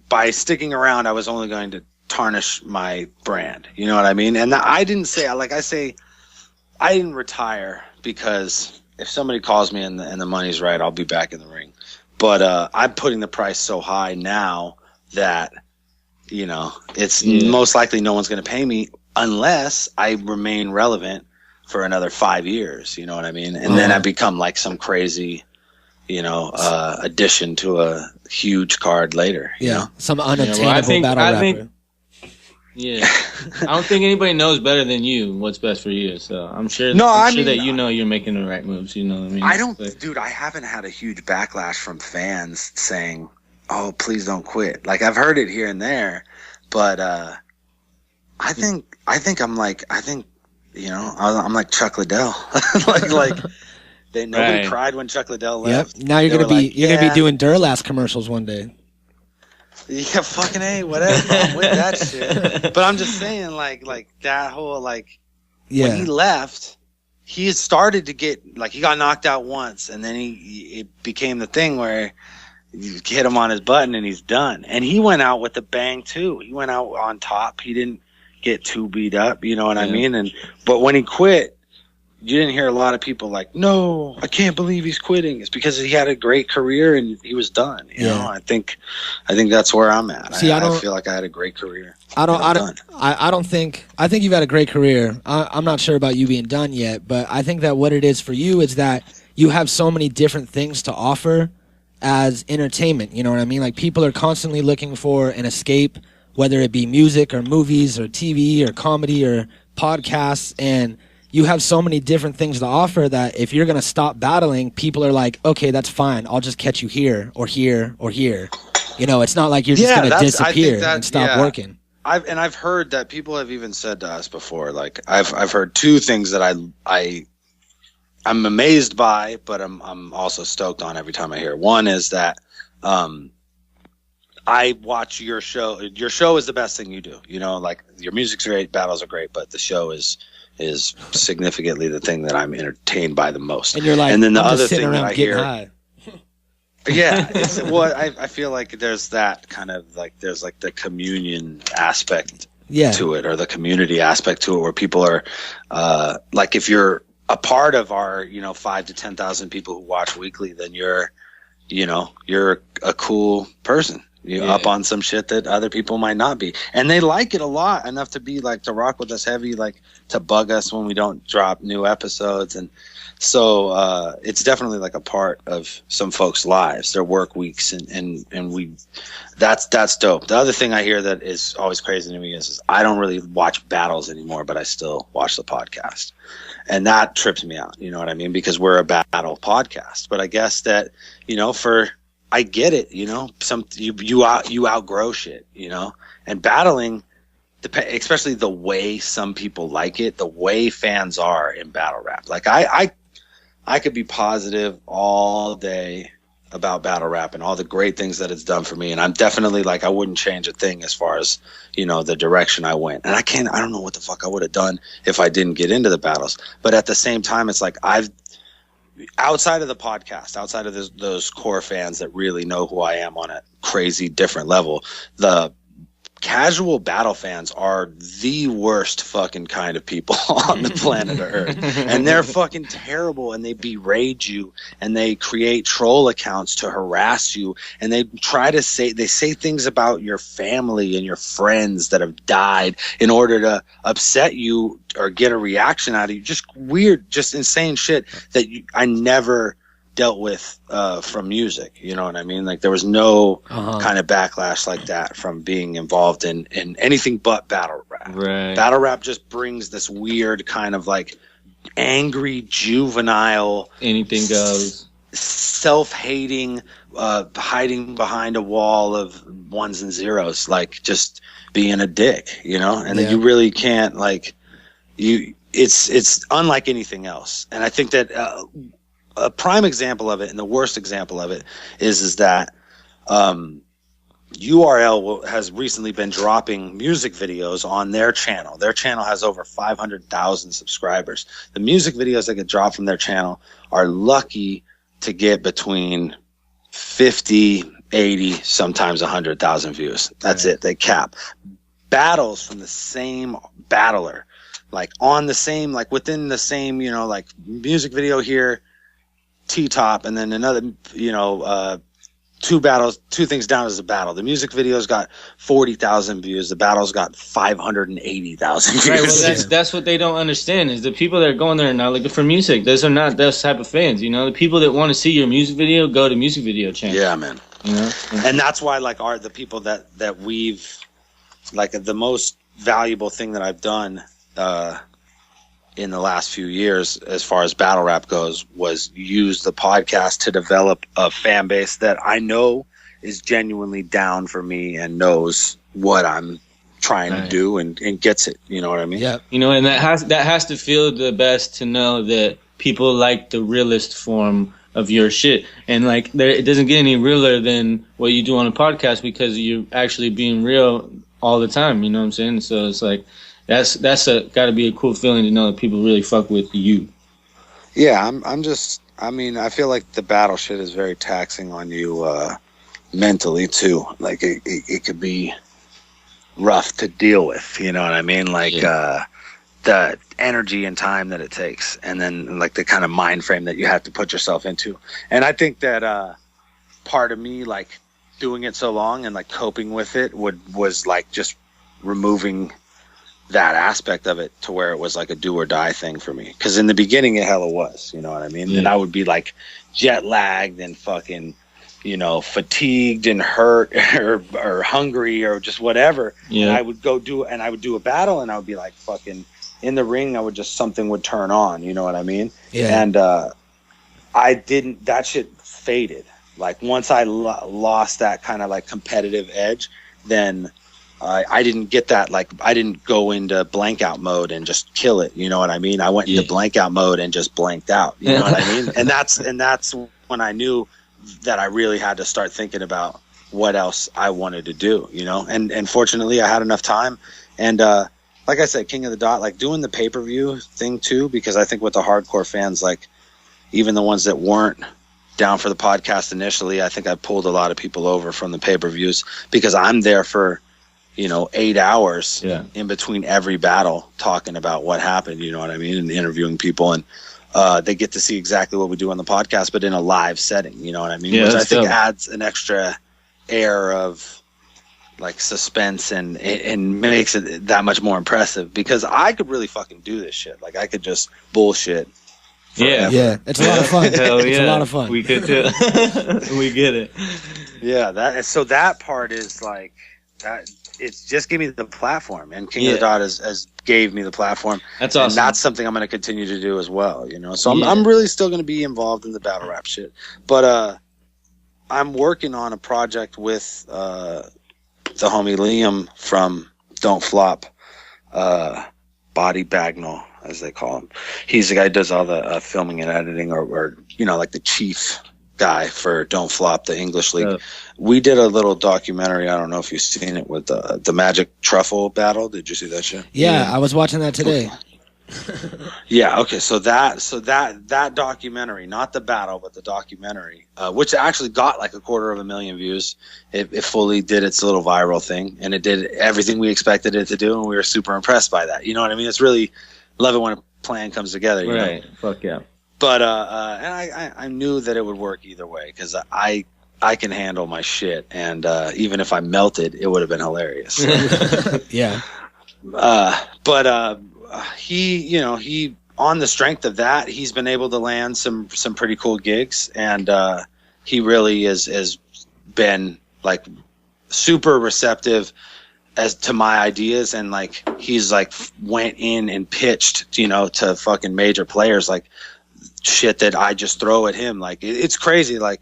by sticking around, I was only going to tarnish my brand. You know what I mean? And I didn't say, like I say, I didn't retire, because if somebody calls me and the money's right, I'll be back in the ring. But I'm putting the price so high now that, you know, it's most likely no one's going to pay me unless I remain relevant for another 5 years. You know what I mean? And then I become like some crazy, you know, addition to a huge card later. You know? Some unattainable battle rapper. Yeah, I don't think anybody knows better than you what's best for you. So I'm sure. No, I'm sure that you know you're making the right moves. You know what I mean? I don't, dude. I haven't had a huge backlash from fans saying, "Oh, please don't quit." Like, I've heard it here and there, but I think you know, I'm like Chuck Liddell. like nobody cried when Chuck Liddell left. Yep. Now you're gonna be doing Durlast commercials one day. Yeah, fucking A, whatever. I'm with that shit. But I'm just saying, like that whole, like, when he left, he had started to get, like, he got knocked out once, and then it became the thing where, you hit him on his button and he's done. And he went out with a bang too. He went out on top. He didn't get too beat up, you know what I mean? But when he quit, you didn't hear a lot of people like, no, I can't believe he's quitting. It's because he had a great career and he was done. You know, I think that's where I'm at. See, I feel like I had a great career. I think you've had a great career. I'm not sure about you being done yet, but I think that what it is for you is that you have so many different things to offer as entertainment. You know what I mean? Like, people are constantly looking for an escape, whether it be music or movies or TV or comedy or podcasts, and you have so many different things to offer that if you're going to stop battling, people are like, okay, that's fine. I'll just catch you here or here or here. You know, it's not like you're just going to disappear and stop working. I've heard that people have even said to us before, like, I've heard two things that I'm amazed by, but I'm also stoked on every time I hear. One is that I watch your show. Your show is the best thing you do. You know, like, your music's great, battles are great, but the show is significantly the thing that I'm entertained by the most. And you're like, and then the I'm other just thing that I hear, high. I feel like there's that kind of like, there's like the communion aspect to it, or the community aspect to it, where people are like, if you're a part of our 5,000 to 10,000 people who watch weekly, then you're a cool person. You're up on some shit that other people might not be. And they like it a lot enough to be like, to rock with us heavy, like to bug us when we don't drop new episodes. And so it's definitely like a part of some folks' lives, their work weeks. And we, that's dope. The other thing I hear that is always crazy to me is I don't really watch battles anymore, but I still watch the podcast. And that trips me out. You know what I mean? Because we're a battle podcast. But I guess that, I get it, you outgrow shit, and battling, especially the way some people like it, the way fans are in battle rap. Like, I could be positive all day about battle rap and all the great things that it's done for me. And I'm definitely like, I wouldn't change a thing as far as, the direction I went. And I don't know what the fuck I would have done if I didn't get into the battles. But at the same time, it's like, outside of the podcast, outside of those core fans that really know who I am on a crazy different level, the casual battle fans are the worst fucking kind of people on the planet of Earth. And they're fucking terrible, and they berate you, and they create troll accounts to harass you, and they say things about your family and your friends that have died in order to upset you or get a reaction out of you. Just weird, just insane shit that I never dealt with from music. You know what I mean? Like, there was no kind of backlash like that from being involved in anything but battle rap. Right. Battle rap just brings this weird kind of like angry, juvenile, anything goes, self-hating, hiding behind a wall of ones and zeros, like just being a dick, and then you really can't, like, it's unlike anything else. And I think that a prime example of it, and the worst example of it, is that URL has recently been dropping music videos on their channel. Their channel has over 500,000 subscribers. The music videos that get dropped from their channel are lucky to get between 50, 80, sometimes 100,000 views. That's it. They cap. Battles from the same battler, like on the same, like within the same, like music video here, T-top, and then another, two things down is a battle. The music video's got 40,000 views. The battle's got 580,000 views. Right, well, that's what they don't understand, is the people that are going there now looking for music, those are not those type of fans. The people that want to see your music video go to music video channel. Yeah, man. And that's why, like, the people that we've, like, the most valuable thing that I've done in the last few years as far as battle rap goes was use the podcast to develop a fan base that I know is genuinely down for me and knows what I'm trying to do and gets it. You know what I mean? Yeah. And that has to feel the best to know that people like the realest form of your shit. And like, it doesn't get any realer than what you do on a podcast, because you're actually being real all the time. You know what I'm saying? So it's like, that's got to be a cool feeling to know that people really fuck with you. Yeah, I feel like the battle shit is very taxing on you mentally too. Like it could be rough to deal with, you know what I mean? Like the energy and time that it takes, and then like the kind of mind frame that you have to put yourself into. And I think that part of me, like doing it so long and like coping with it was like just removing that aspect of it to where it was like a do or die thing for me. Because in the beginning it hella was, you know what I mean? And I would be like jet lagged and fucking, you know, fatigued and hurt or hungry or just whatever. And I would go do a battle, and I would be like fucking in the ring. Something would turn on, you know what I mean? Yeah. And that shit faded. Like once I lost that kind of like competitive edge, then I didn't get that. Like I didn't go into blank out mode and just kill it. You know what I mean? I went into blank out mode and just blanked out. You know what I mean? And that's when I knew that I really had to start thinking about what else I wanted to do, you know? And fortunately I had enough time. And, like I said, King of the Dot, like doing the pay-per-view thing too, because I think with the hardcore fans, like even the ones that weren't down for the podcast initially, I think I pulled a lot of people over from the pay-per-views because I'm there for, you know, 8 hours in between every battle talking about what happened, you know what I mean? And interviewing people, and, they get to see exactly what we do on the podcast, but in a live setting, you know what I mean? Which I think adds an extra air of like suspense and makes it that much more impressive, because I could really fucking do this shit. Like I could just bullshit. Yeah. It's a lot of fun. It's a lot of fun. We could too. We get it. Yeah. That part is like that. It's just gave me the platform, and King of the Dot has gave me the platform. That's awesome. And that's something I'm going to continue to do as well, you know? So I'm really still going to be involved in the battle rap shit, but, I'm working on a project with, the homie Liam from Don't Flop, Body Bagnall, as they call him. He's the guy who does all the, filming and editing, or, you know, like the chief guy for Don't Flop, the English league. We did a little documentary. I don't know if you've seen it, with the Magic Truffle battle. Did you see that shit? Yeah, I was watching that today. Yeah. Okay. So that documentary, not the battle, but the documentary, which actually got like 250,000 views. It fully did its little viral thing, and it did everything we expected it to do, and we were super impressed by that. You know what I mean? It's really love it when a plan comes together. You know? Fuck yeah. But and I knew that it would work either way, because I can handle my shit, and even if I melted, it would have been hilarious. Yeah. But he on the strength of that, he's been able to land some pretty cool gigs, and he really has been like super receptive as to my ideas, and like he's like went in and pitched, you know, to fucking major players like shit that I just throw at him. Like it's crazy. Like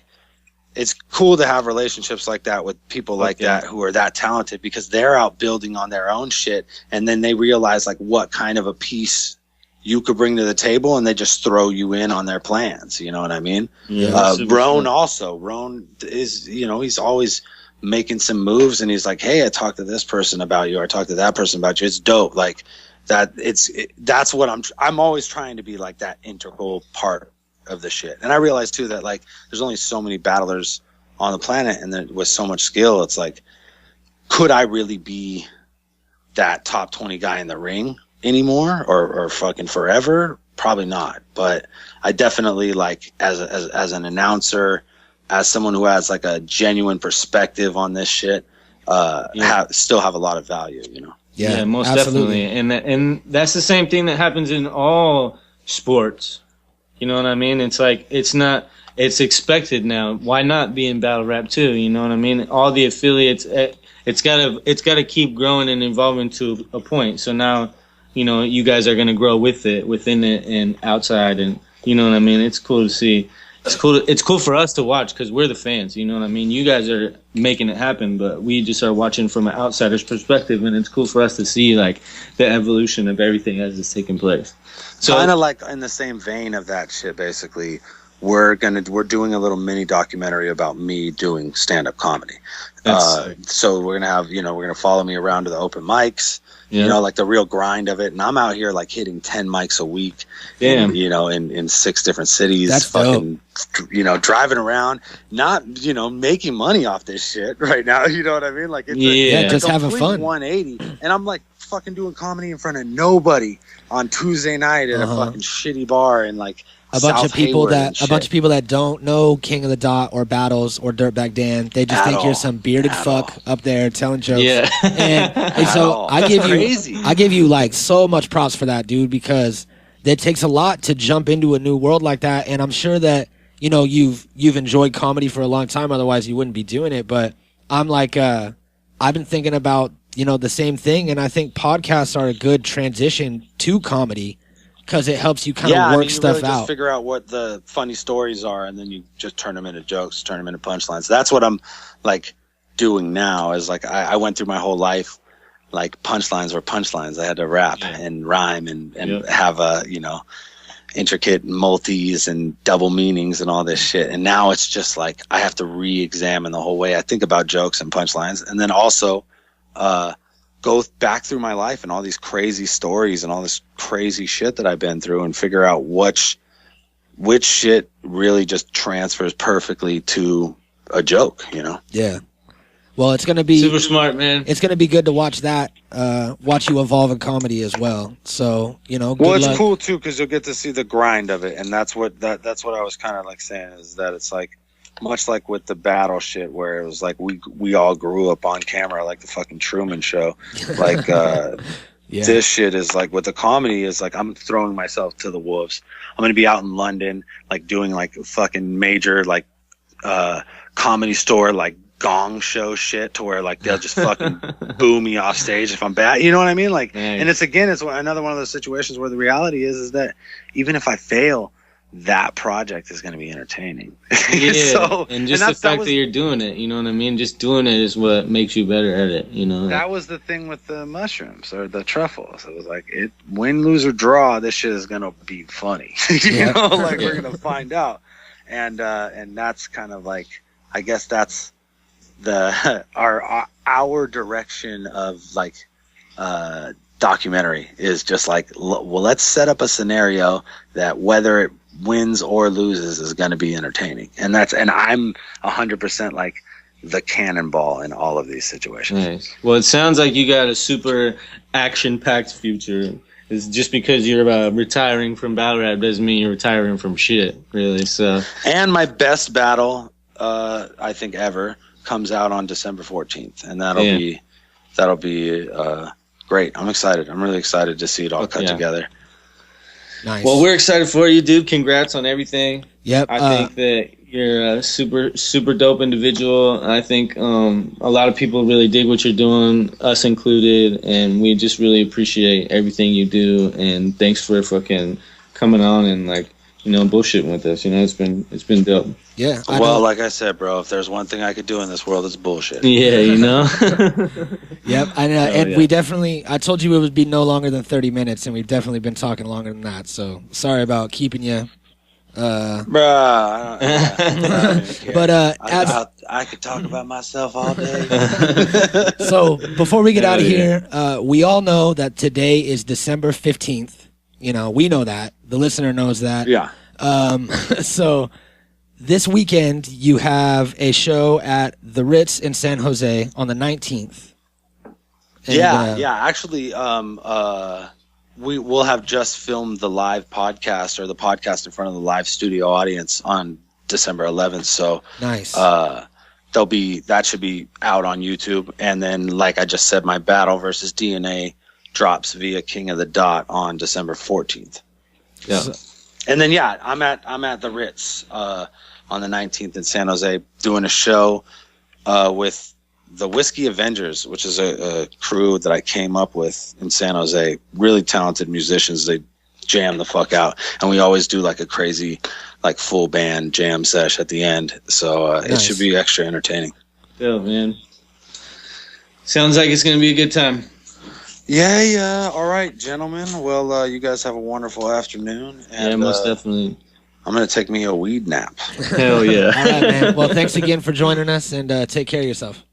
it's cool to have relationships like that with people like that who are that talented, because they're out building on their own shit, and then they realize like what kind of a piece you could bring to the table, and they just throw you in on their plans. You know what I mean? Yeah. Roan is, you know, he's always making some moves, and he's like, hey, I talked to this person about you, or I talked to that person about you. It's dope. Like that. That's what I'm always trying to be like that integral part of the shit. And I realized too that like there's only so many battlers on the planet, and then with so much skill, it's like, could I really be that top 20 guy in the ring anymore, or fucking forever? Probably not. But I definitely, like, as an announcer, as someone who has like a genuine perspective on this shit, still have a lot of value, you know? Yeah, most absolutely. Definitely. And that's the same thing that happens in all sports. You know what I mean? It's like, it's expected now. Why not be in battle rap too? You know what I mean? All the affiliates, it's gotta keep growing and evolving to a point. So now, you know, you guys are gonna grow with it, within it and outside, and you know what I mean? It's cool to see. It's cool for us to watch, because we're the fans. You know what I mean? You guys are making it happen, but we just are watching from an outsider's perspective, and it's cool for us to see like the evolution of everything as it's taking place. So kind of like in the same vein of that shit, basically, we're doing a little mini documentary about me doing stand-up comedy. So we're gonna have, we're gonna follow me around to the open mics, like the real grind of it. And I'm out here like hitting 10 mics a week. Damn. In 6 different cities. That's fucking dope. Driving around, not making money off this shit right now. You know what I mean? Like it's just having fun. 180, and I'm like fucking doing comedy in front of nobody on Tuesday night at a fucking shitty bar in like a bunch of people Hayward that don't know King of the Dot or Battles or Dirtbag Dan. They just think you're some bearded fuck up there telling jokes. Yeah. And so I give you like so much props for that, dude, because it takes a lot to jump into a new world like that. And I'm sure that you've enjoyed comedy for a long time, otherwise you wouldn't be doing it. But I'm like I've been thinking about the same thing, and I think podcasts are a good transition to comedy. Because it helps you kind of work stuff really out. Just figure out what the funny stories are, and then you just turn them into jokes, turn them into punchlines. That's what I'm like doing now. Is like I went through my whole life like punchlines were punchlines. I had to rap and rhyme and have intricate multis and double meanings and all this shit. And now it's just like I have to re-examine the whole way I think about jokes and punchlines, and then also go back through my life and all these crazy stories and all this crazy shit that I've been through and figure out which shit really just transfers perfectly to a joke, Yeah. Well, it's going to be super smart, man. It's going to be good to watch that, watch you evolve in comedy as well. So, good luck. Cool too, because you'll get to see the grind of it. And that's what I was kind of like saying, is that it's like, much like with the battle shit, where it was like we all grew up on camera like the fucking Truman Show. Like this shit is like, with the comedy is like, I'm throwing myself to the wolves. I'm gonna be out in London like doing like fucking major like comedy store like gong show shit, to where like they'll just fucking boo me off stage if I'm bad. You know what I mean? Like, and it's another one of those situations where the reality is that even if I fail, that project is going to be entertaining. Yeah, and the fact that you're doing it, you know what I mean? Just doing it is what makes you better at it, That was the thing with the mushrooms or the truffles. It was like, win, lose, or draw, this shit is going to be funny. We're going to find out. And that's kind of like, I guess that's our direction of like documentary is just like, well, let's set up a scenario that whether it wins or loses is going to be entertaining. And I'm 100% like the cannonball in all of these situations. Nice. Well, it sounds like you got a super action-packed future. It's just because you're retiring from battle rap doesn't mean you're retiring from shit, really. So, and my best battle, I think ever, comes out on December 14th, and that'll be great. I'm excited. I'm really excited to see it all cut together. Nice. Well, we're excited for you, dude. Congrats on everything. Yep. I think that you're a super, super dope individual. I think a lot of people really dig what you're doing, us included, and we just really appreciate everything you do. And thanks for fucking coming on and bullshitting with us. It's been dope. Yeah. Well, like I said, bro, if there's one thing I could do in this world, it's bullshit. Yeah, Yep. And we definitely, I told you it would be no longer than 30 minutes, and we've definitely been talking longer than that. So sorry about keeping you. Bruh. But I could talk about myself all day. So before we get out of here, we all know that today is December 15th. We know that. The listener knows that. Yeah. So this weekend you have a show at the Ritz in San Jose on the 19th. And, Actually, we'll have just filmed the live podcast, or the podcast in front of the live studio audience, on December 11th. So nice. That should be out on YouTube. And then, like I just said, my battle versus DNA drops via King of the Dot on December 14th. Yeah. And then I'm at the Ritz on the 19th in San Jose doing a show with the Whiskey Avengers, which is a crew that I came up with in San Jose. Really talented musicians. They jam the fuck out, and we always do like a crazy full band jam sesh at the end. So nice. It should be extra entertaining. Yeah, man. Sounds like it's gonna be a good time. Yeah. All right, gentlemen. Well, you guys have a wonderful afternoon. And, most definitely. I'm gonna take me a weed nap. Hell yeah. All right, man. Well, thanks again for joining us, and take care of yourself.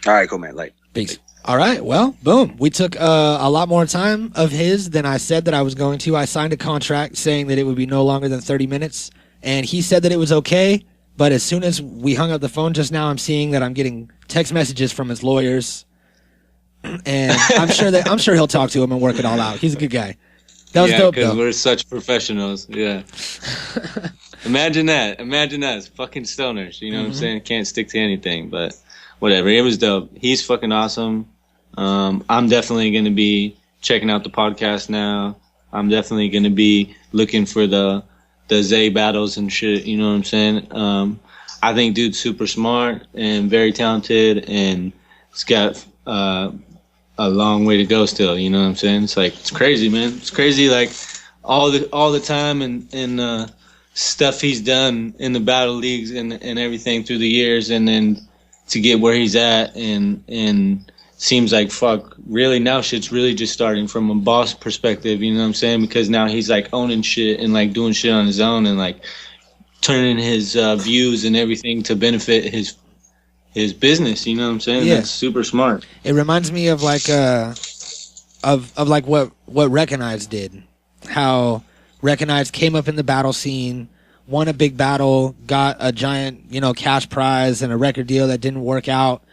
All right, cool, man. Like, Peace. All right. Well, boom. We took a lot more time of his than I said that I was going to. I signed a contract saying that it would be no longer than 30 minutes, and he said that it was okay. But as soon as we hung up the phone just now, I'm seeing that I'm getting text messages from his lawyers, and I'm sure he'll talk to him and work it all out. He's a good guy. That was dope, because though. we're such professionals. Yeah. Imagine that. It's fucking stoners. You know what I'm saying? Can't stick to anything, but whatever. It was dope. He's fucking awesome. I'm definitely going to be checking out the podcast now. I'm definitely going to be looking for the Zay battles and shit. You know what I'm saying? I think dude's super smart and very talented, and he's got a long way to go still. You know what I'm saying? It's like, it's crazy, man. It's crazy, like all the time and stuff he's done in the battle leagues and everything through the years, and then to get where he's at and seems like fuck really now shit's really just starting from a boss perspective, you know what I'm saying? Because now he's like owning shit and like doing shit on his own and like turning his views and everything to benefit his business, you know what I'm saying? Yeah. That's super smart. It reminds me of like of like what Recognize did. How Recognize came up in the battle scene, won a big battle, got a giant, cash prize and a record deal that didn't work out,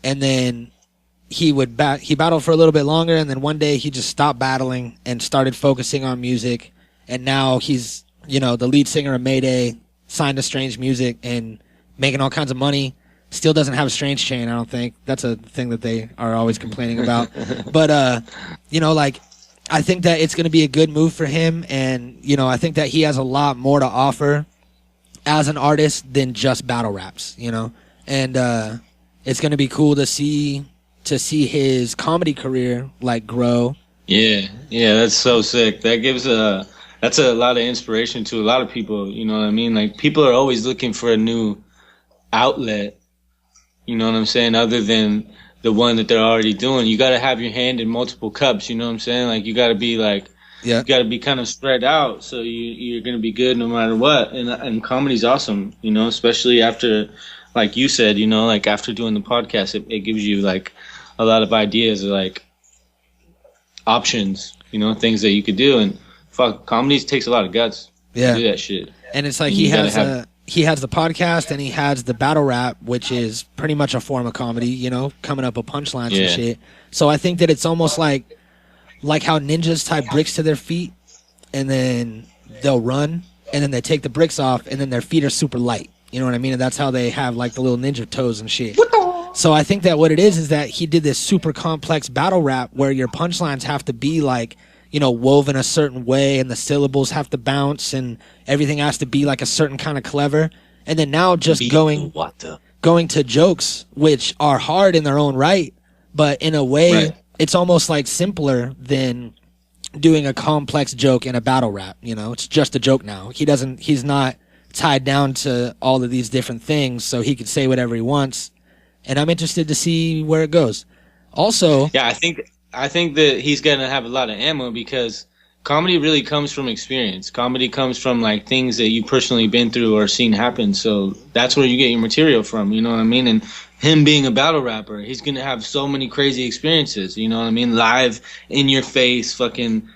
and then he battled for a little bit longer, and then one day he just stopped battling and started focusing on music, and now he's the lead singer of Mayday, signed to Strange Music and making all kinds of money. Still doesn't have a Strange chain, I don't think. That's a thing that they are always complaining about. But I think that it's going to be a good move for him, and I think that he has a lot more to offer as an artist than just battle raps, and it's going to be cool to see his comedy career like grow. Yeah, that's so sick. That gives that's a lot of inspiration to a lot of people, you know what I mean? Like, people are always looking for a new outlet, you know what I'm saying, other than the one that they're already doing. You got to have your hand in multiple cups, you know what I'm saying? Like, you got to be like, you got to be kind of spread out, so you're going to be good no matter what. And comedy's awesome, especially after, like you said, like after doing the podcast, it gives you like a lot of ideas, like options, things that you could do. And fuck, comedy takes a lot of guts to do that shit. And it's like he has the podcast and he has the battle rap, which is pretty much a form of comedy, coming up with punchlines and shit. So I think that it's almost like how ninjas tie bricks to their feet and then they'll run and then they take the bricks off and then their feet are super light. You know what I mean? And that's how they have like the little ninja toes and shit. So I think that what it is that he did this super complex battle rap where your punchlines have to be like, woven a certain way and the syllables have to bounce and everything has to be like a certain kind of clever. And then now just going to jokes, which are hard in their own right, but in a way it's almost like simpler than doing a complex joke in a battle rap. It's just a joke now. He's not tied down to all of these different things, so he could say whatever he wants. And I'm interested to see where it goes. Also, yeah, I think that he's gonna have a lot of ammo because comedy really comes from experience. Comedy comes from like things that you personally been through or seen happen. So that's where you get your material from. You know what I mean? And him being a battle rapper, he's gonna have so many crazy experiences. You know what I mean? Live, in your face, fucking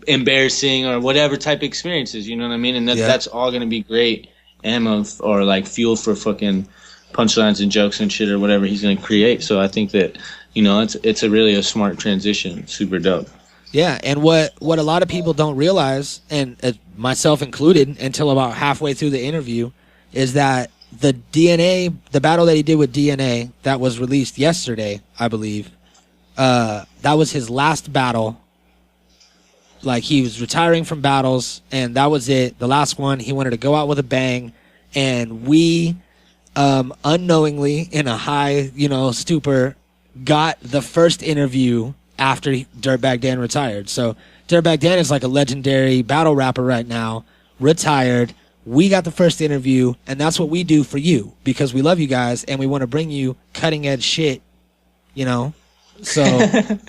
embarrassing or whatever type of experiences. You know what I mean? And that's all gonna be great ammo or like fuel for fucking punchlines and jokes and shit or whatever he's going to create. So I think that, it's really a smart transition. Super dope. Yeah, and what a lot of people don't realize, and myself included until about halfway through the interview, is that the battle that he did with DNA that was released yesterday, I believe, that was his last battle. Like, he was retiring from battles, and that was it. The last one, he wanted to go out with a bang, and we unknowingly in a high, stupor, got the first interview after Dirtbag Dan retired. So Dirtbag Dan is like a legendary battle rapper right now, retired. We got the first interview, and that's what we do for you because we love you guys and we want to bring you cutting edge shit, So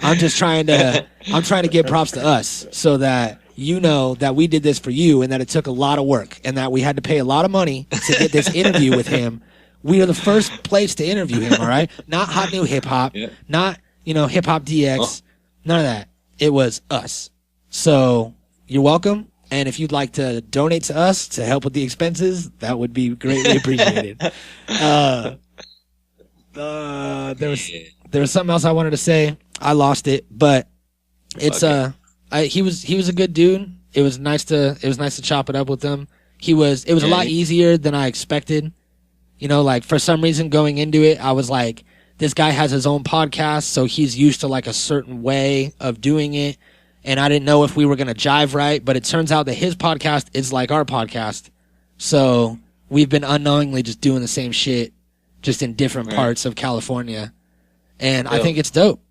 I'm trying to get props to us so that you know that we did this for you and that it took a lot of work and that we had to pay a lot of money to get this interview with him. We are the first place to interview him, all right? Not Hot New Hip Hop, not, Hip Hop DX, none of that. It was us. So you're welcome. And if you'd like to donate to us to help with the expenses, that would be greatly appreciated. There was something else I wanted to say. I lost it, but it's he was a good dude. It was nice to chop it up with him. It was a lot easier than I expected. Like for some reason going into it, I was like, this guy has his own podcast, so he's used to like a certain way of doing it. And I didn't know if we were going to jive right, but it turns out that his podcast is like our podcast. So we've been unknowingly just doing the same shit, just in different parts of California. And I think it's dope.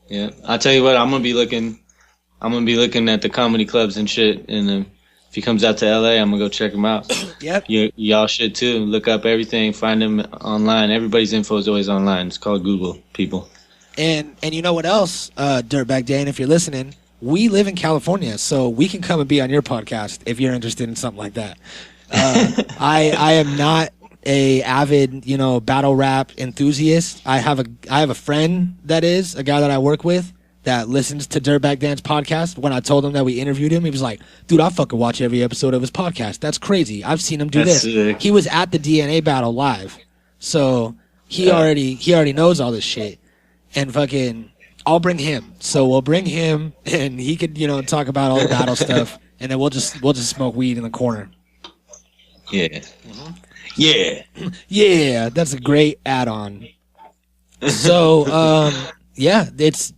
Yeah. I'll tell you what, I'm going to be looking at the comedy clubs and shit. And if he comes out to LA, I'm going to go check him out. Yep. Y'all should too. Look up everything, find him online. Everybody's info is always online. It's called Google, people. And you know what else, Dirtbag Dan, if you're listening, we live in California, so we can come and be on your podcast if you're interested in something like that. I am not a avid, battle rap enthusiast. I have a friend that is, a guy that I work with that listens to Dirtbag Dan's podcast. When I told him that we interviewed him, he was like, dude, I fucking watch every episode of his podcast. That's crazy. I've seen him do this. Sick. He was at the DNA battle live. So he already knows all this shit. And fucking, I'll bring him. So we'll bring him, and he could, talk about all the battle stuff, and then we'll just smoke weed in the corner. Yeah. Mm-hmm. Yeah. Yeah, that's a great add-on. So, it's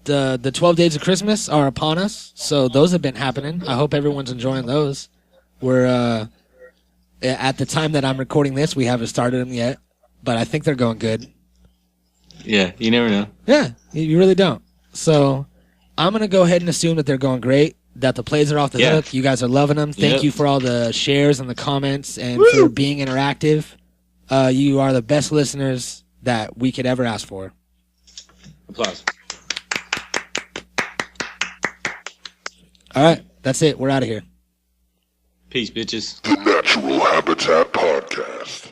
the 12 days of Christmas are upon us. So those have been happening. I hope everyone's enjoying those. We're at the time that I'm recording this, we haven't started them yet, but I think they're going good. Yeah, you never know. Yeah, you really don't. So I'm going to go ahead and assume that they're going great, that the plays are off the hook. You guys are loving them. Thank you for all the shares and the comments and for being interactive. You are the best listeners that we could ever ask for. Applause. All right, that's it. We're out of here. Peace, bitches. The Natural Habitat Podcast.